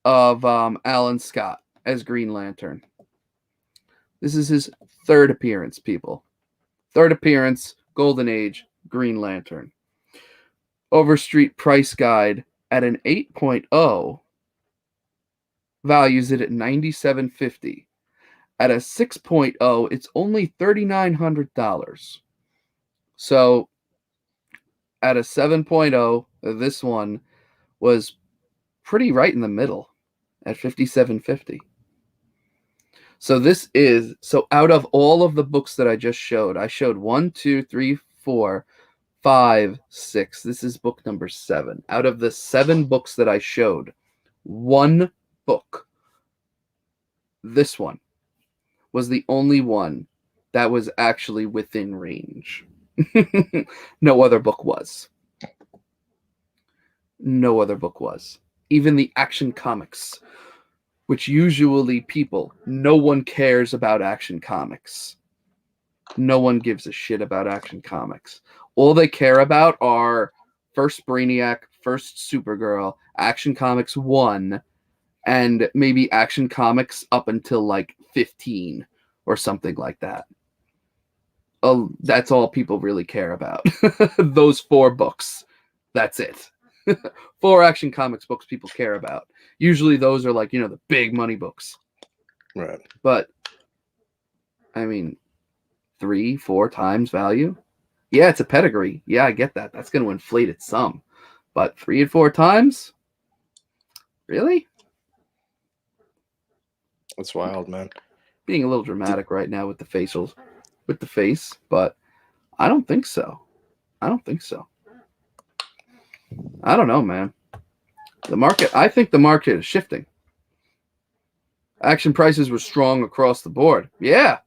Speaker 1: of Alan Scott as Green Lantern. This is his third appearance, people. Third appearance, Golden Age, Green Lantern. Overstreet price guide at an 8.0 values it at $97.50. At a 6.0, it's only $3,900. So at a 7.0, this one was pretty right in the middle at $57.50. So out of all of the books that I just showed, I showed 1, 2, 3, 4, 5, 6. This is book number 7. Out of the 7 books that I showed, one book, this one, was the only one that was actually within range. No other book was. No other book was. Even the Action Comics, which usually no one cares about Action Comics. No one gives a shit about Action Comics. All they care about are first Brainiac, first Supergirl, Action Comics 1, and maybe Action Comics up until like 15 or something like that. Oh, that's all people really care about. Those 4 books. That's it. 4 Action Comics books people care about. Usually those are like, the big money books.
Speaker 2: Right.
Speaker 1: But, I mean, 3, 4 times value? Yeah, it's a pedigree. Yeah, I get that. That's going to inflate it some. But 3 and 4 times? Really?
Speaker 2: That's wild, man.
Speaker 1: Being a little dramatic right now with the facials. With the face, but I don't think so. I don't know, man. I think the market is shifting. Action prices were strong across the board. Yeah.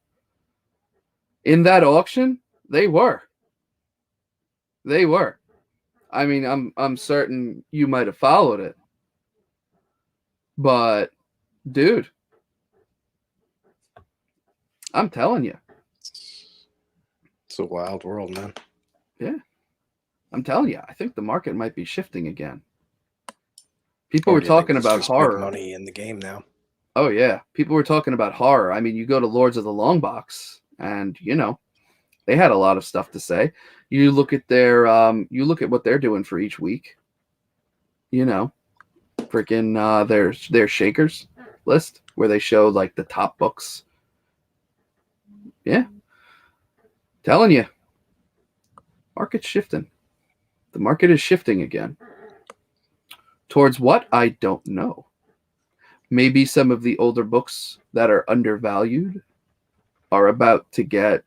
Speaker 1: In that auction, they were. I mean, I'm certain you might have followed it. But dude, I'm telling you.
Speaker 2: It's a wild world, man.
Speaker 1: Yeah. I'm telling you, I think the market might be shifting again. People were talking about horror.
Speaker 2: Big money in the game now.
Speaker 1: Oh, yeah. People were talking about horror. I mean, you go to Lords of the Long Box, and, they had a lot of stuff to say. You look at what they're doing for each week. Freaking their Shakers list, where they show, like, the top books. Yeah. Telling you. Market's shifting. The market is shifting again. Towards what? I don't know. Maybe some of the older books that are undervalued are about to get,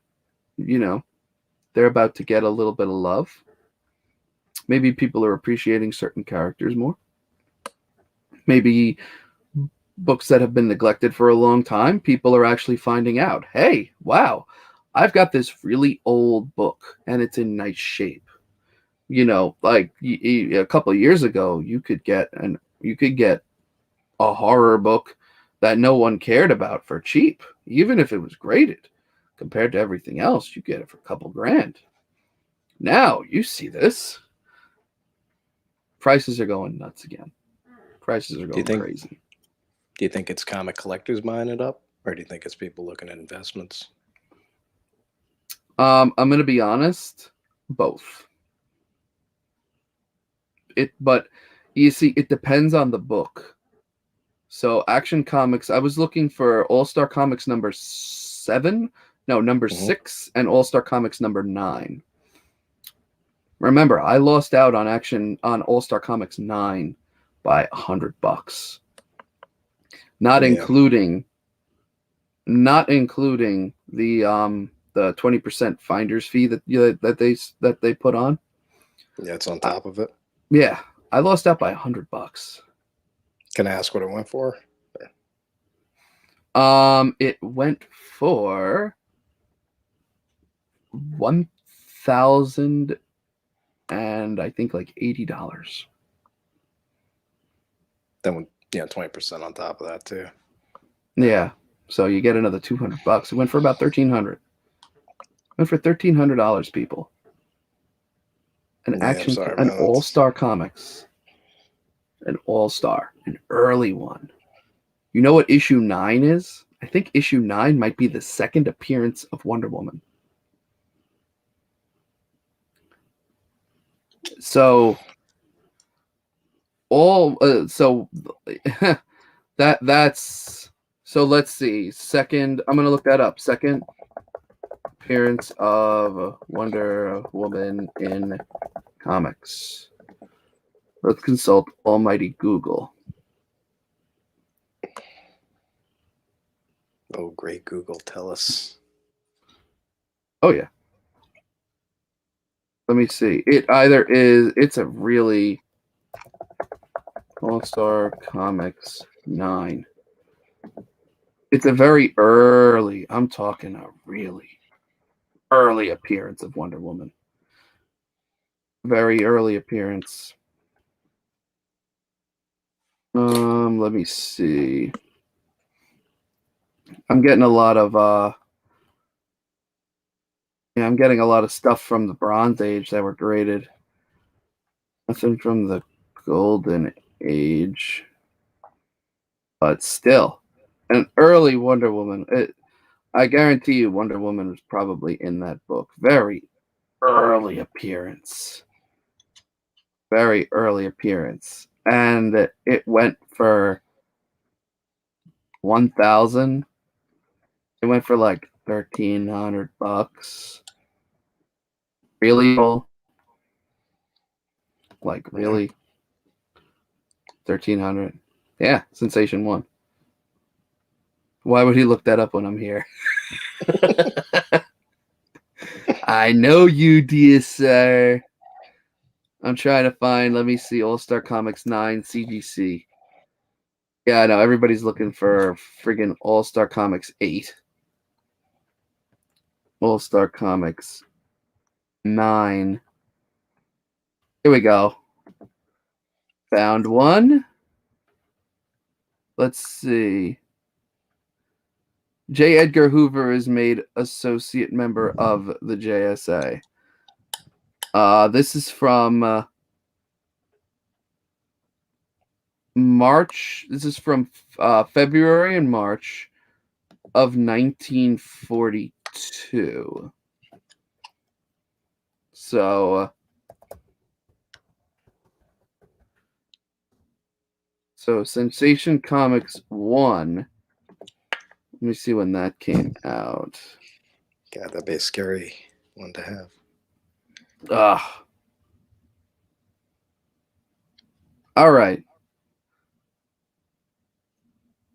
Speaker 1: they're about to get a little bit of love. Maybe people are appreciating certain characters more. Maybe books that have been neglected for a long time, people are actually finding out, hey, wow, I've got this really old book and it's in nice shape. Like a couple of years ago, you could get a horror book that no one cared about for cheap, even if it was graded. Compared to everything else, you get it for a couple grand. Now you see this. Prices are going nuts again. Prices are going crazy.
Speaker 2: Do you think it's comic collectors buying it up, or do you think it's people looking at investments?
Speaker 1: I'm going to be honest, both. But you see, it depends on the book. So Action Comics, I was looking for All-Star Comics number 7, no, number 6, and All-Star Comics number 9. Remember, I lost out on All-Star Comics 9 by $100. Not including the 20% finder's fee that they put on.
Speaker 2: Yeah, it's on top of it.
Speaker 1: Yeah, I lost out by $100.
Speaker 2: Can I ask what it went for?
Speaker 1: It went for 1,000 and I think like $80.
Speaker 2: Then 20% on top of that too.
Speaker 1: Yeah, so you get another $200. It went for about $1,300. Went for $1,300, people. An All-Star Comics, an All-Star, an early one. You know what issue 9 is? I think issue 9 might be the second appearance of Wonder Woman. So that's so let's see. Second, I'm gonna look that up. Second appearance of Wonder Woman in comics. Let's consult almighty Google.
Speaker 2: Oh, great Google, tell us.
Speaker 1: Oh yeah. Let me see. It's a really All-Star Comics 9. It's a very early, I'm talking a really early appearance of Wonder Woman. Very early appearance. Let me see. I'm getting a lot of I'm getting a lot of stuff from the Bronze Age that were graded. Nothing from the Golden Age. But still, an early Wonder Woman. I guarantee you Wonder Woman was probably in that book. Very early appearance. Very early appearance. And it went for 1,000. It went for like $1,300. Really? Like really? 1,300. Yeah, Sensation 1. Why would he look that up when I'm here? I know you, dear sir. I'm trying to find, let me see, All-Star Comics 9 CGC. Yeah, I know. Everybody's looking for friggin' All-Star Comics 8. All-Star Comics 9. Here we go. Found one. Let's see. J. Edgar Hoover is made associate member of the JSA. This is from March. This is from February and March of 1942. So Sensation Comics 1. Let me see when that came out.
Speaker 2: God, that'd be a scary one to have.
Speaker 1: All right.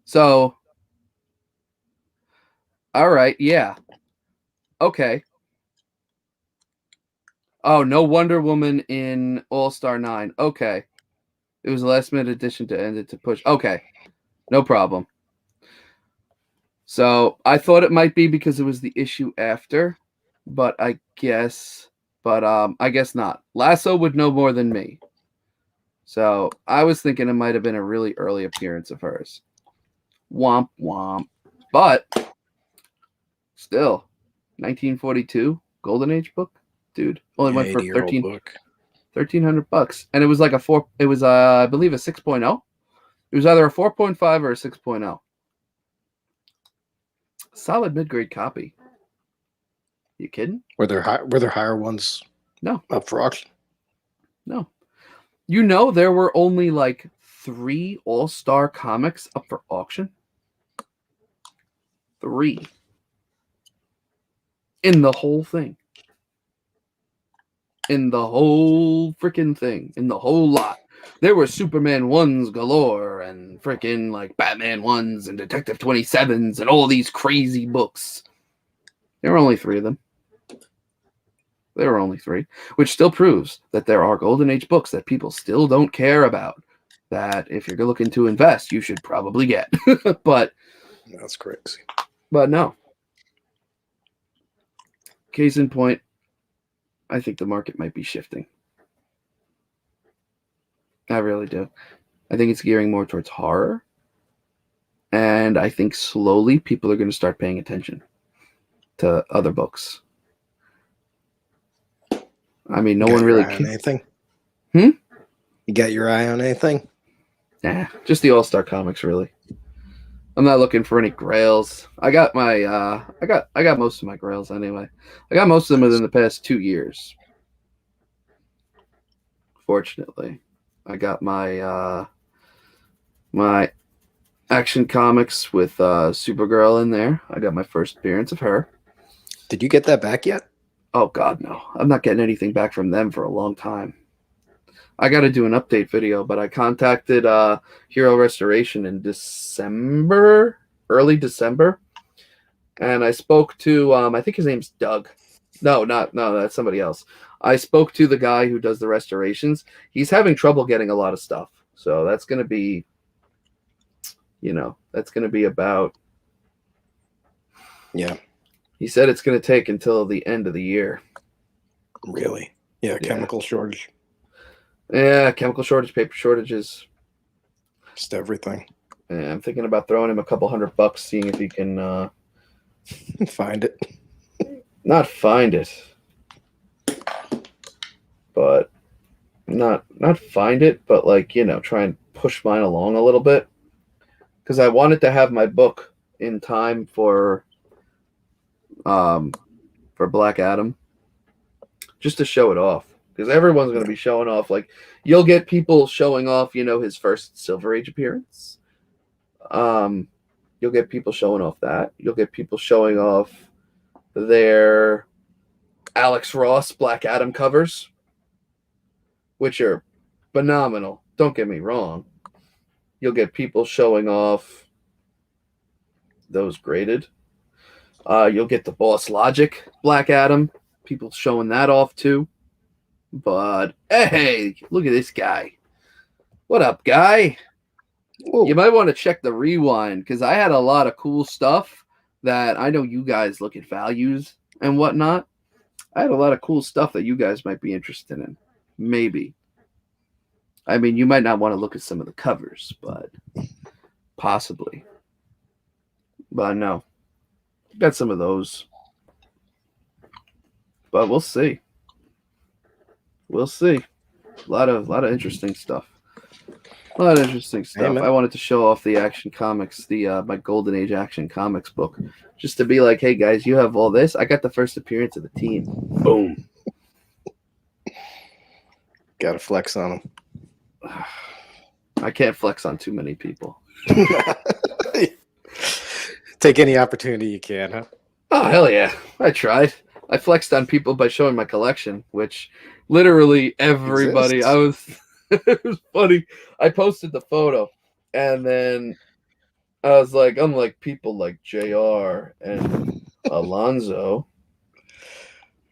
Speaker 1: So, all right, yeah. Okay. Oh, no Wonder Woman in All-Star 9. Okay. It was a last-minute addition to end it to push. Okay. No problem. So I thought it might be because it was the issue after, but I guess not. Lasso would know more than me. So I was thinking it might have been a really early appearance of hers. Womp womp. But still, 1942 Golden Age book, dude. Only went for $1,300, and it was like It was I believe a 6.0. It was either a 4.5 or a 6.0. Solid mid-grade copy. You kidding?
Speaker 2: Were there higher ones?
Speaker 1: No.
Speaker 2: Up for auction?
Speaker 1: No. You know there were only like 3 All-Star comics up for auction. 3. In the whole thing. In the whole freaking thing. In the whole lot. There were Superman 1s galore and freaking like Batman 1s and Detective 27s and all these crazy books. There were only 3 of them. There were only 3, which still proves that there are Golden Age books that people still don't care about. That if you're looking to invest, you should probably get. But
Speaker 2: that's crazy.
Speaker 1: But no. Case in point, I think the market might be shifting. I really do. I think it's gearing more towards horror. And I think slowly people are going to start paying attention to other books. I mean, no one really
Speaker 2: cares. Anything?
Speaker 1: You
Speaker 2: got your eye on anything?
Speaker 1: Nah, just the All-Star comics, really. I'm not looking for any grails. I got my I got most of my grails anyway. I got most of them within the past 2 years. Fortunately, I got my my Action Comics with Supergirl in there. I got my first appearance of her.
Speaker 2: Did you get that back yet?
Speaker 1: Oh God, no. I'm not getting anything back from them for a long time. I got to do an update video, but I contacted Hero Restoration in early December, and I spoke to I think his name's Doug. No, that's somebody else. I spoke to the guy who does the restorations. He's having trouble getting a lot of stuff, so that's going to be, that's going to be about.
Speaker 2: Yeah.
Speaker 1: He said it's going to take until the end of the year.
Speaker 2: Really? Yeah, chemical shortage.
Speaker 1: Yeah, chemical shortage, paper shortages.
Speaker 2: Just everything.
Speaker 1: Yeah, I'm thinking about throwing him a couple $100, seeing if he can
Speaker 2: find it.
Speaker 1: Not find it. But not find it, but try and push mine along a little bit. Because I wanted to have my book in time for Black Adam. Just to show it off. Because everyone's going to be showing off. Like, you'll get people showing off, his first Silver Age appearance. You'll get people showing off that. You'll get people showing off their Alex Ross Black Adam covers, which are phenomenal. Don't get me wrong. You'll get people showing off those graded. You'll get the Boss Logic Black Adam. People showing that off too. But hey, look at this guy. What up, guy? Whoa. You might want to check the rewind, because I had a lot of cool stuff that I know you guys look at values and whatnot. I had a lot of cool stuff that you guys might be interested in. Maybe. I mean, you might not want to look at some of the covers, but possibly. But no. Got some of those. But we'll see. We'll see. A lot of interesting stuff. A lot of interesting stuff. I wanted to show off the Action Comics, my Golden Age Action Comics book, just to be like, hey guys, you have all this. I got the first appearance of the team. Boom.
Speaker 2: Got to flex on them.
Speaker 1: I can't flex on too many people.
Speaker 2: Take any opportunity you can, huh?
Speaker 1: Oh, hell yeah. I tried. I flexed on people by showing my collection, which literally everybody, it was funny. I posted the photo, and then I was like, unlike people like JR and Alonzo,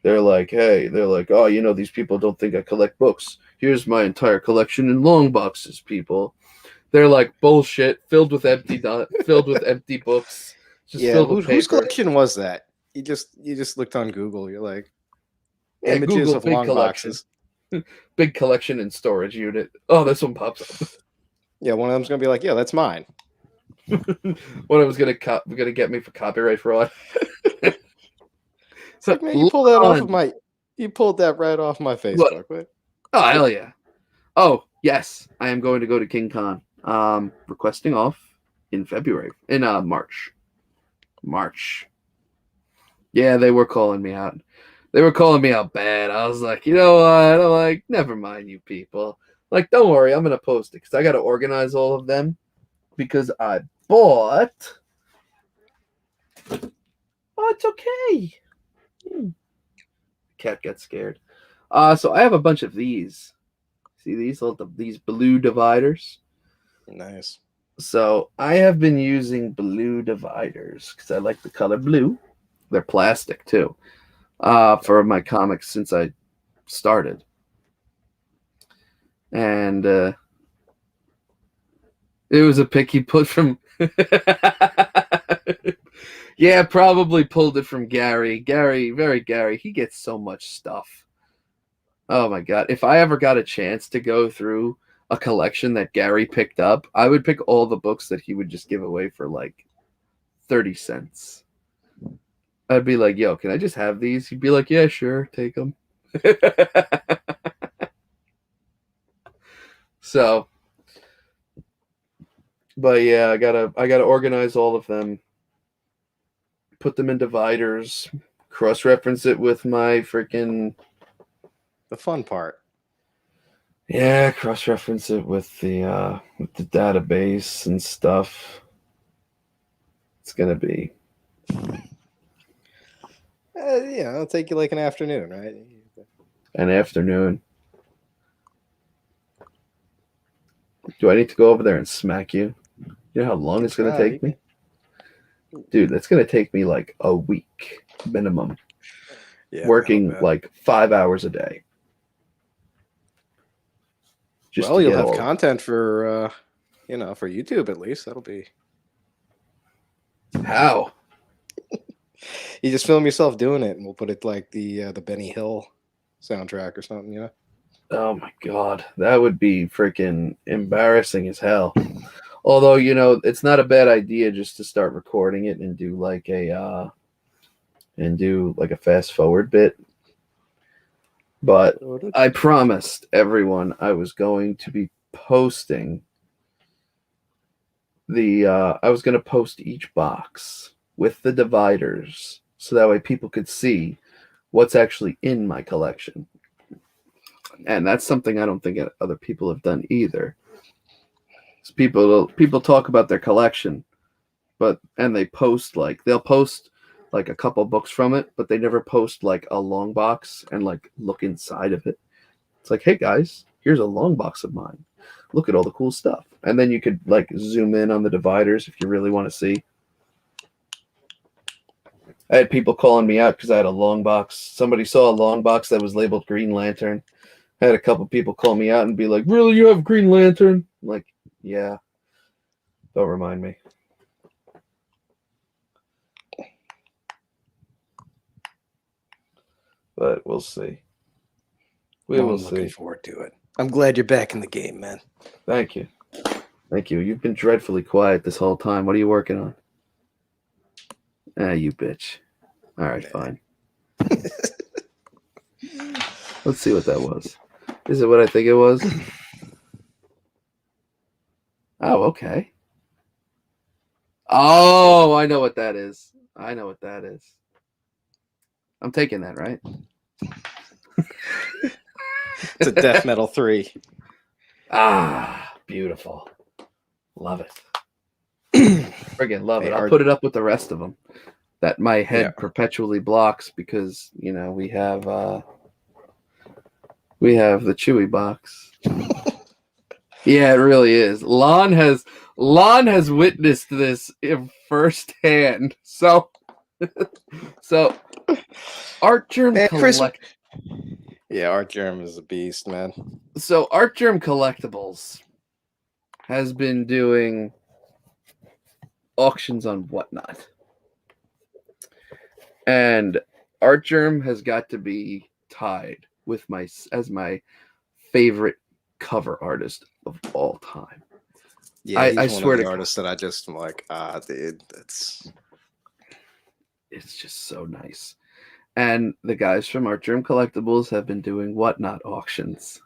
Speaker 1: they're like, oh, these people don't think I collect books. Here's my entire collection in long boxes, people. They're like bullshit, filled with empty books, just filled with
Speaker 2: whose
Speaker 1: paper.
Speaker 2: collection was that? You just looked on Google. You're like, images
Speaker 1: Google
Speaker 2: of
Speaker 1: big
Speaker 2: long
Speaker 1: collection.
Speaker 2: boxes.
Speaker 1: Big collection and storage unit. Oh, this one pops up.
Speaker 2: Yeah, one of them's gonna be like, yeah, that's mine.
Speaker 1: One of them's gonna get me for copyright fraud.
Speaker 2: So, like, man, you pulled that right off my Facebook.
Speaker 1: What? Oh, hell yeah. Oh, yes. I am going to go to King Con. Requesting off in February. In March. Yeah, they were calling me out. They were calling me out bad. I was like, you know what? I'm like, never mind, you people. Like, don't worry, I'm gonna post it because I gotta organize all of them because I bought. Oh, it's okay. Cat got scared. So I have a bunch of these. See these blue dividers?
Speaker 2: Nice.
Speaker 1: So I have been using blue dividers because I like the color blue. They're plastic too. For my comics since I started. And it was a pick he put from yeah, probably pulled it from Gary. Gary, he gets so much stuff. Oh my god. If I ever got a chance to go through a collection that Gary picked up, I would pick all the books that he would just give away for like 30 cents. I'd be like, yo, can I just have these? He'd be like, yeah, sure, take them. So, but yeah, I gotta organize all of them, put them in dividers, cross-reference it with my freaking
Speaker 2: the fun part.
Speaker 1: Yeah, cross-reference it with the database and stuff. It's gonna be.
Speaker 2: Yeah, it'll take you like an afternoon, right?
Speaker 1: An afternoon. Do I need to go over there and smack you? You know how long it's gonna take me? Dude, that's gonna take me like a week minimum. Yeah, working like 5 hours a day.
Speaker 2: Well, you'll have content for for YouTube at least. That'll be.
Speaker 1: How?
Speaker 2: You just film yourself doing it, and we'll put it like the Benny Hill soundtrack or something, you know?
Speaker 1: Oh my god, that would be freaking embarrassing as hell. Although, you know, it's not a bad idea just to start recording it and do like a fast forward bit. But I promised everyone I was going to be posting I was going to post each box with the dividers so that way people could see what's actually in my collection. And that's something I don't think other people have done either. People talk about their collection, and they'll post like a couple books from it, but they never post like a long box and like look inside of it. It's like, hey guys, here's a long box of mine. Look at all the cool stuff. And then you could like zoom in on the dividers if you really want to see. I had people calling me out because I had a long box. Somebody saw a long box that was labeled Green Lantern. I had a couple people call me out and be like, really, you have Green Lantern? I'm like, yeah. Don't remind me. But we'll see.
Speaker 2: I'm looking forward to it. I'm glad you're back in the game, man.
Speaker 1: Thank you. You've been dreadfully quiet this whole time. What are you working on? You bitch. All right, fine. Let's see what that was. Is it what I think it was? Oh, okay. Oh, I know what that is. I'm taking that, right?
Speaker 2: It's a Death Metal 3.
Speaker 1: Ah, beautiful. Love it. Friggin' love it. I'll put it up with the rest of them that my head perpetually blocks because, you know, we have the Chewy box. Yeah, it really is. Lon has witnessed this firsthand. So Art Germ Collect.
Speaker 2: Yeah, Art Germ is a beast, man.
Speaker 1: So Art Germ Collectibles has been doing auctions on Whatnot. And Art Germ has got to be tied with my favorite cover artist of all time.
Speaker 2: Yeah, he's one of the artists that I just am like, dude,
Speaker 1: it's just so nice. And the guys from Art Germ Collectibles have been doing Whatnot auctions.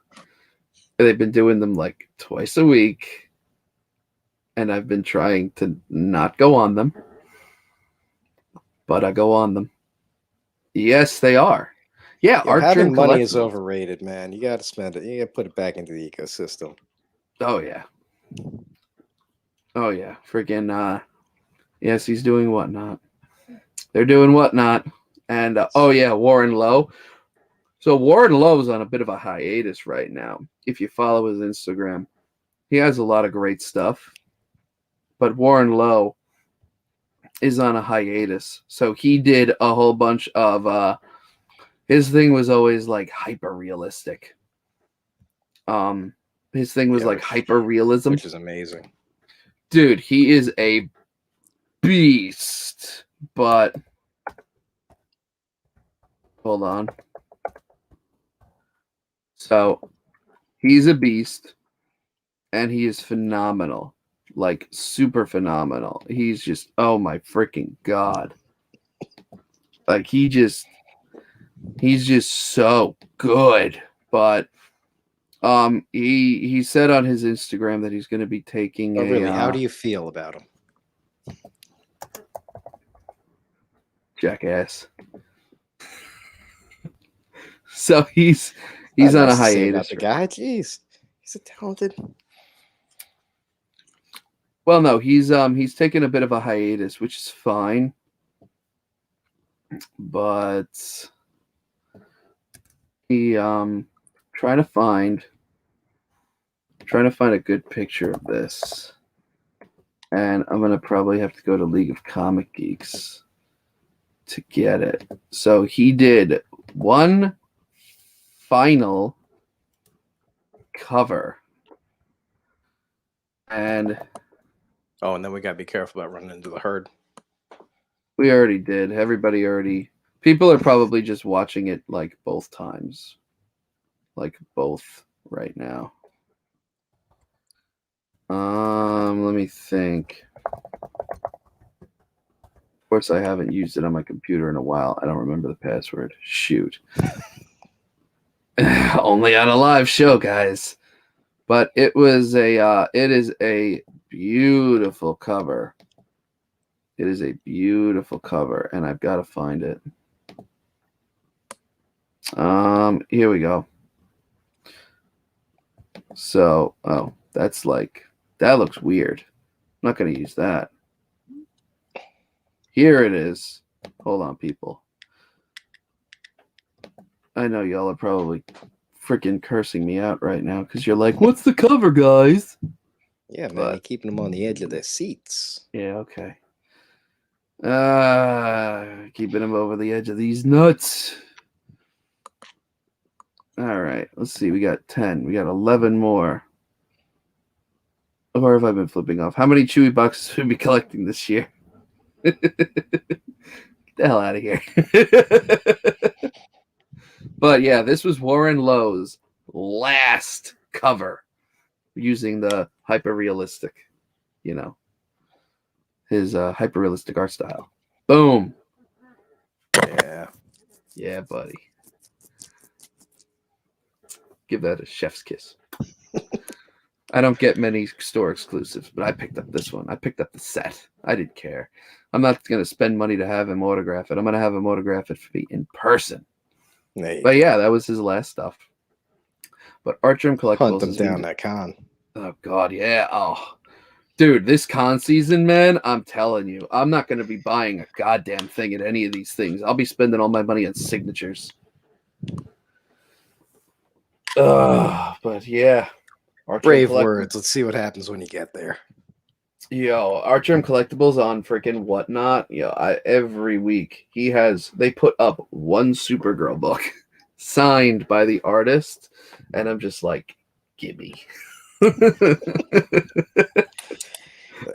Speaker 1: They've been doing them like twice a week. And I've been trying to not go on them. But I go on them. Yes, they are. Yeah,
Speaker 2: having money is overrated, man. You got to spend it. You got to put it back into the ecosystem.
Speaker 1: Oh, yeah. Oh, yeah. Freaking, yes, he's doing Whatnot. They're doing Whatnot. And, oh, yeah, Warren Lowe. So Warren Lowe's on a bit of a hiatus right now. If you follow his Instagram, he has a lot of great stuff. But Warren Lowe is on a hiatus. So he did a whole bunch of, his thing was always like hyper realistic. His thing was like hyper realism,
Speaker 2: which is amazing.
Speaker 1: Dude, he is a beast. But hold on. So he's a beast, and he is phenomenal, like super phenomenal. He's just, oh my freaking god! Like he's just so good. But he said on his Instagram that he's going to be taking
Speaker 2: really? How do you feel about him?
Speaker 1: Jackass. So he's on a hiatus.
Speaker 2: The guy, jeez, he's a talented.
Speaker 1: Well, no, he's taking a bit of a hiatus, which is fine. But he trying to find a good picture of this. And I'm gonna probably have to go to League of Comic Geeks to get it. So he did one final cover. And
Speaker 2: then we gotta be careful about running into the herd.
Speaker 1: We already did. People are probably just watching it like both times. Like both right now. Let me think. Of course, I haven't used it on my computer in a while. I don't remember the password. Shoot. Only on a live show, guys. But it is a beautiful cover. It is a beautiful cover, and I've got to find it. Here we go. So, that looks weird. I'm not going to use that. Here it is. Hold on, people. I know y'all are probably freaking cursing me out right now because you're like, what's the cover, guys?
Speaker 2: Yeah, man, you're keeping them on the edge of their seats.
Speaker 1: Yeah, okay. Keeping them over the edge of these nuts. All right, let's see. We got 10. We got 11 more. Or have I been flipping off? How many Chewy boxes will we be collecting this year? Get the hell out of here. But yeah, this was Warren Lowe's last cover using the hyper-realistic, his hyper-realistic art style. Boom.
Speaker 2: Yeah.
Speaker 1: Yeah, buddy. Give that a chef's kiss. I don't get many store exclusives, but I picked up this one. I picked up the set. I didn't care. I'm not going to spend money to have him autograph it. I'm going to have him autograph it for me in person. But yeah, that was his last stuff. But Art Germ Collectibles.
Speaker 2: Hunt them down that con.
Speaker 1: Oh, God, yeah. Oh, dude, this con season, man, I'm telling you, I'm not going to be buying a goddamn thing at any of these things. I'll be spending all my money on signatures. But yeah.
Speaker 2: Brave words. Let's see what happens when you get there.
Speaker 1: Yo, Art Germ Collectibles on freaking Whatnot. Every week they put up one Supergirl book signed by the artist, and I'm just like, gimme.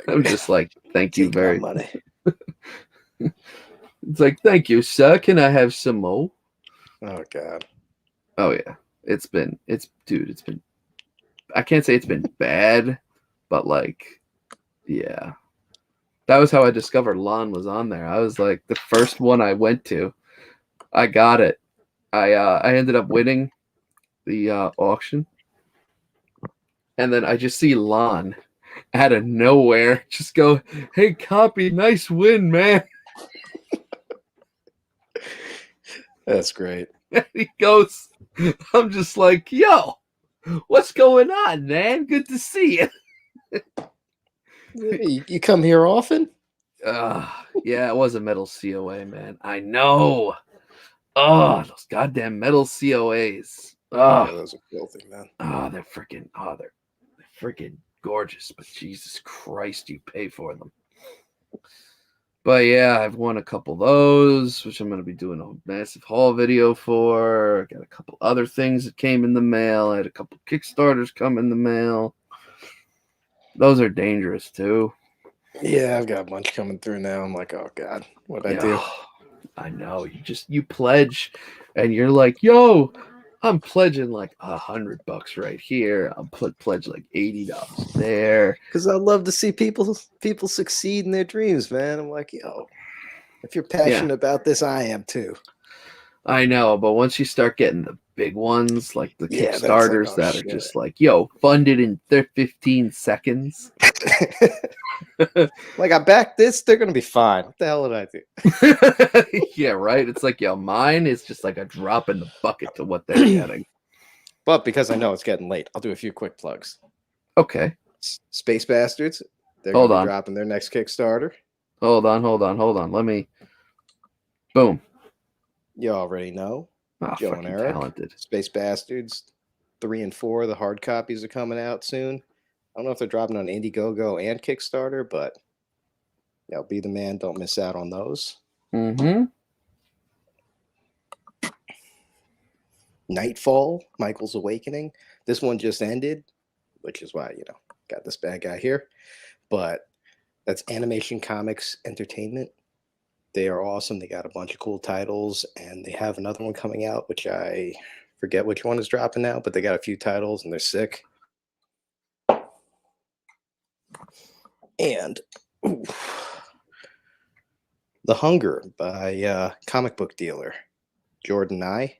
Speaker 1: I'm just like, thank you very
Speaker 2: much.
Speaker 1: It's like, thank you, sir. Can I have some more?
Speaker 2: Oh God.
Speaker 1: Oh yeah. It's been I can't say it's been bad, but like, yeah. That was how I discovered Lon was on there. I was like the first one I went to. I got it. I ended up winning the auction. And then I just see Lon out of nowhere just go, "Hey, copy, nice win, man."
Speaker 2: That's great.
Speaker 1: And he goes, I'm just like, "Yo, what's going on, man? Good to see you."
Speaker 2: You come here often?
Speaker 1: Yeah, it was a metal COA, man. I know. Oh, those goddamn metal COAs. Oh,
Speaker 2: yeah, those are filthy, man.
Speaker 1: They're freaking gorgeous. But Jesus Christ, you pay for them. But yeah, I've won a couple of those, which I'm going to be doing a massive haul video for. I got a couple other things that came in the mail. I had a couple Kickstarters come in the mail. Those are dangerous too.
Speaker 2: Yeah, I've got a bunch coming through now. I'm like, oh God, what'd I do?
Speaker 1: I know. You pledge and you're like, yo, I'm pledging like $100 right here. I'll pledge like $80 there.
Speaker 2: Because I love to see people succeed in their dreams, man. I'm like, yo, if you're passionate about this, I am too.
Speaker 1: I know, but once you start getting the big ones, like the Kickstarters
Speaker 2: like,
Speaker 1: are just like, yo, funded in 15 seconds.
Speaker 2: Like, I backed this, they're going to be fine. What the hell did I
Speaker 1: do? Yeah, right? It's like, yo, mine is just like a drop in the bucket to what they're getting.
Speaker 2: But because I know it's getting late, I'll do a few quick plugs.
Speaker 1: Okay.
Speaker 2: Space Bastards, they're going to be dropping their next Kickstarter.
Speaker 1: Hold on. Let me... Boom.
Speaker 2: You already know. Joe and Eric. Talented. Space Bastards 3 and 4, the hard copies are coming out soon. I don't know if they're dropping on Indiegogo and Kickstarter, but be the man. Don't miss out on those.
Speaker 1: Mm-hmm.
Speaker 2: Nightfall, Michael's Awakening. This one just ended, which is why, got this bad guy here. But that's Animation Comics Entertainment. They are awesome. They got a bunch of cool titles, and they have another one coming out, which I forget which one is dropping now, but they got a few titles, and they're sick. And The Hunger by comic book dealer Jordan Nye.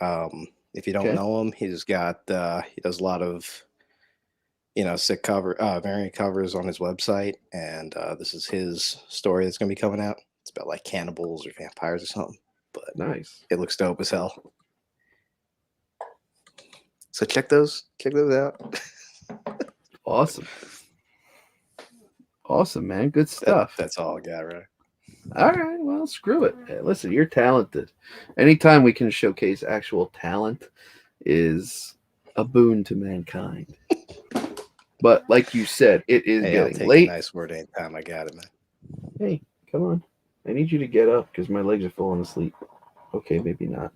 Speaker 2: If you don't know him, he's got he does a lot of sick variant covers on his website, and this is his story that's gonna be coming out. It's about like cannibals or vampires or something, but
Speaker 1: nice.
Speaker 2: It looks dope as hell. So check those out.
Speaker 1: Awesome, man. Good stuff.
Speaker 2: That's all I got, right?
Speaker 1: All right, well, screw it. Hey, listen, you're talented. Anytime we can showcase actual talent is a boon to mankind. But like you said, it is getting late.
Speaker 2: A nice word anytime I got it, man.
Speaker 1: Hey, come on. I need you to get up because my legs are falling asleep. Okay, maybe not.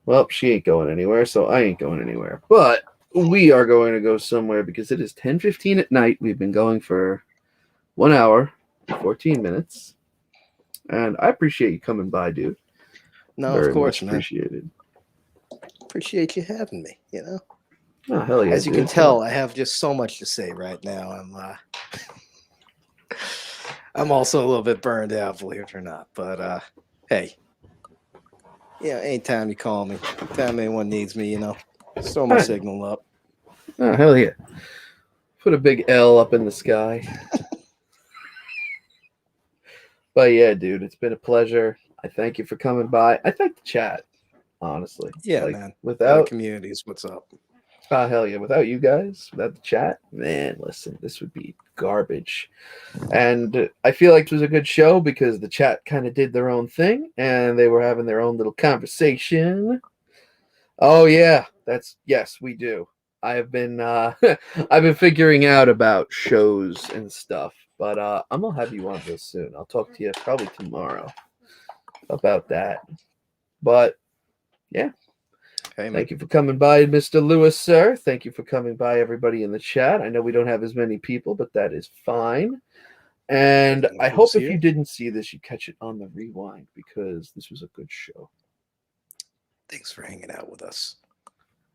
Speaker 1: Well, she ain't going anywhere, so I ain't going anywhere. But we are going to go somewhere because it is 10:15 at night. We've been going for 1 hour and 14 minutes. And I appreciate you coming by, dude.
Speaker 2: No, very of course, man.
Speaker 1: Appreciated.
Speaker 2: Appreciate you having me,
Speaker 1: Oh, hell yeah.
Speaker 2: As you can tell, I have just so much to say right now. I'm also a little bit burned out, believe it or not. But hey, anytime you call me, anytime anyone needs me, just throw my signal up.
Speaker 1: Oh, hell yeah. Put a big L up in the sky. But yeah, dude, it's been a pleasure. I thank you for coming by. I thank the chat, honestly.
Speaker 2: Yeah, man.
Speaker 1: Without
Speaker 2: communities, what's up?
Speaker 1: Oh, hell yeah. Without you guys, without the chat, man, listen, this would be garbage. And I feel like it was a good show because the chat kind of did their own thing and they were having their own little conversation. Oh yeah, yes, we do. I have been I've been figuring out about shows and stuff, but I'm gonna have you on this soon. I'll talk to you probably tomorrow about that. But yeah.
Speaker 2: Hey,
Speaker 1: Thank you for coming by, Mr. Lewis, sir. Thank you for coming by, everybody in the chat. I know we don't have as many people, but that is fine. And I hope if you didn't see this, you catch it on the rewind, because this was a good show.
Speaker 2: Thanks for hanging out with us.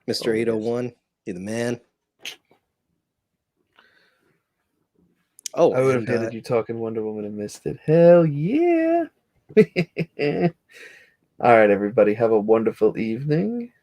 Speaker 2: Mr. 801, you're the man. Oh,
Speaker 1: I would have hated you talking Wonder Woman and missed it. Hell yeah. All right, everybody. Have a wonderful evening.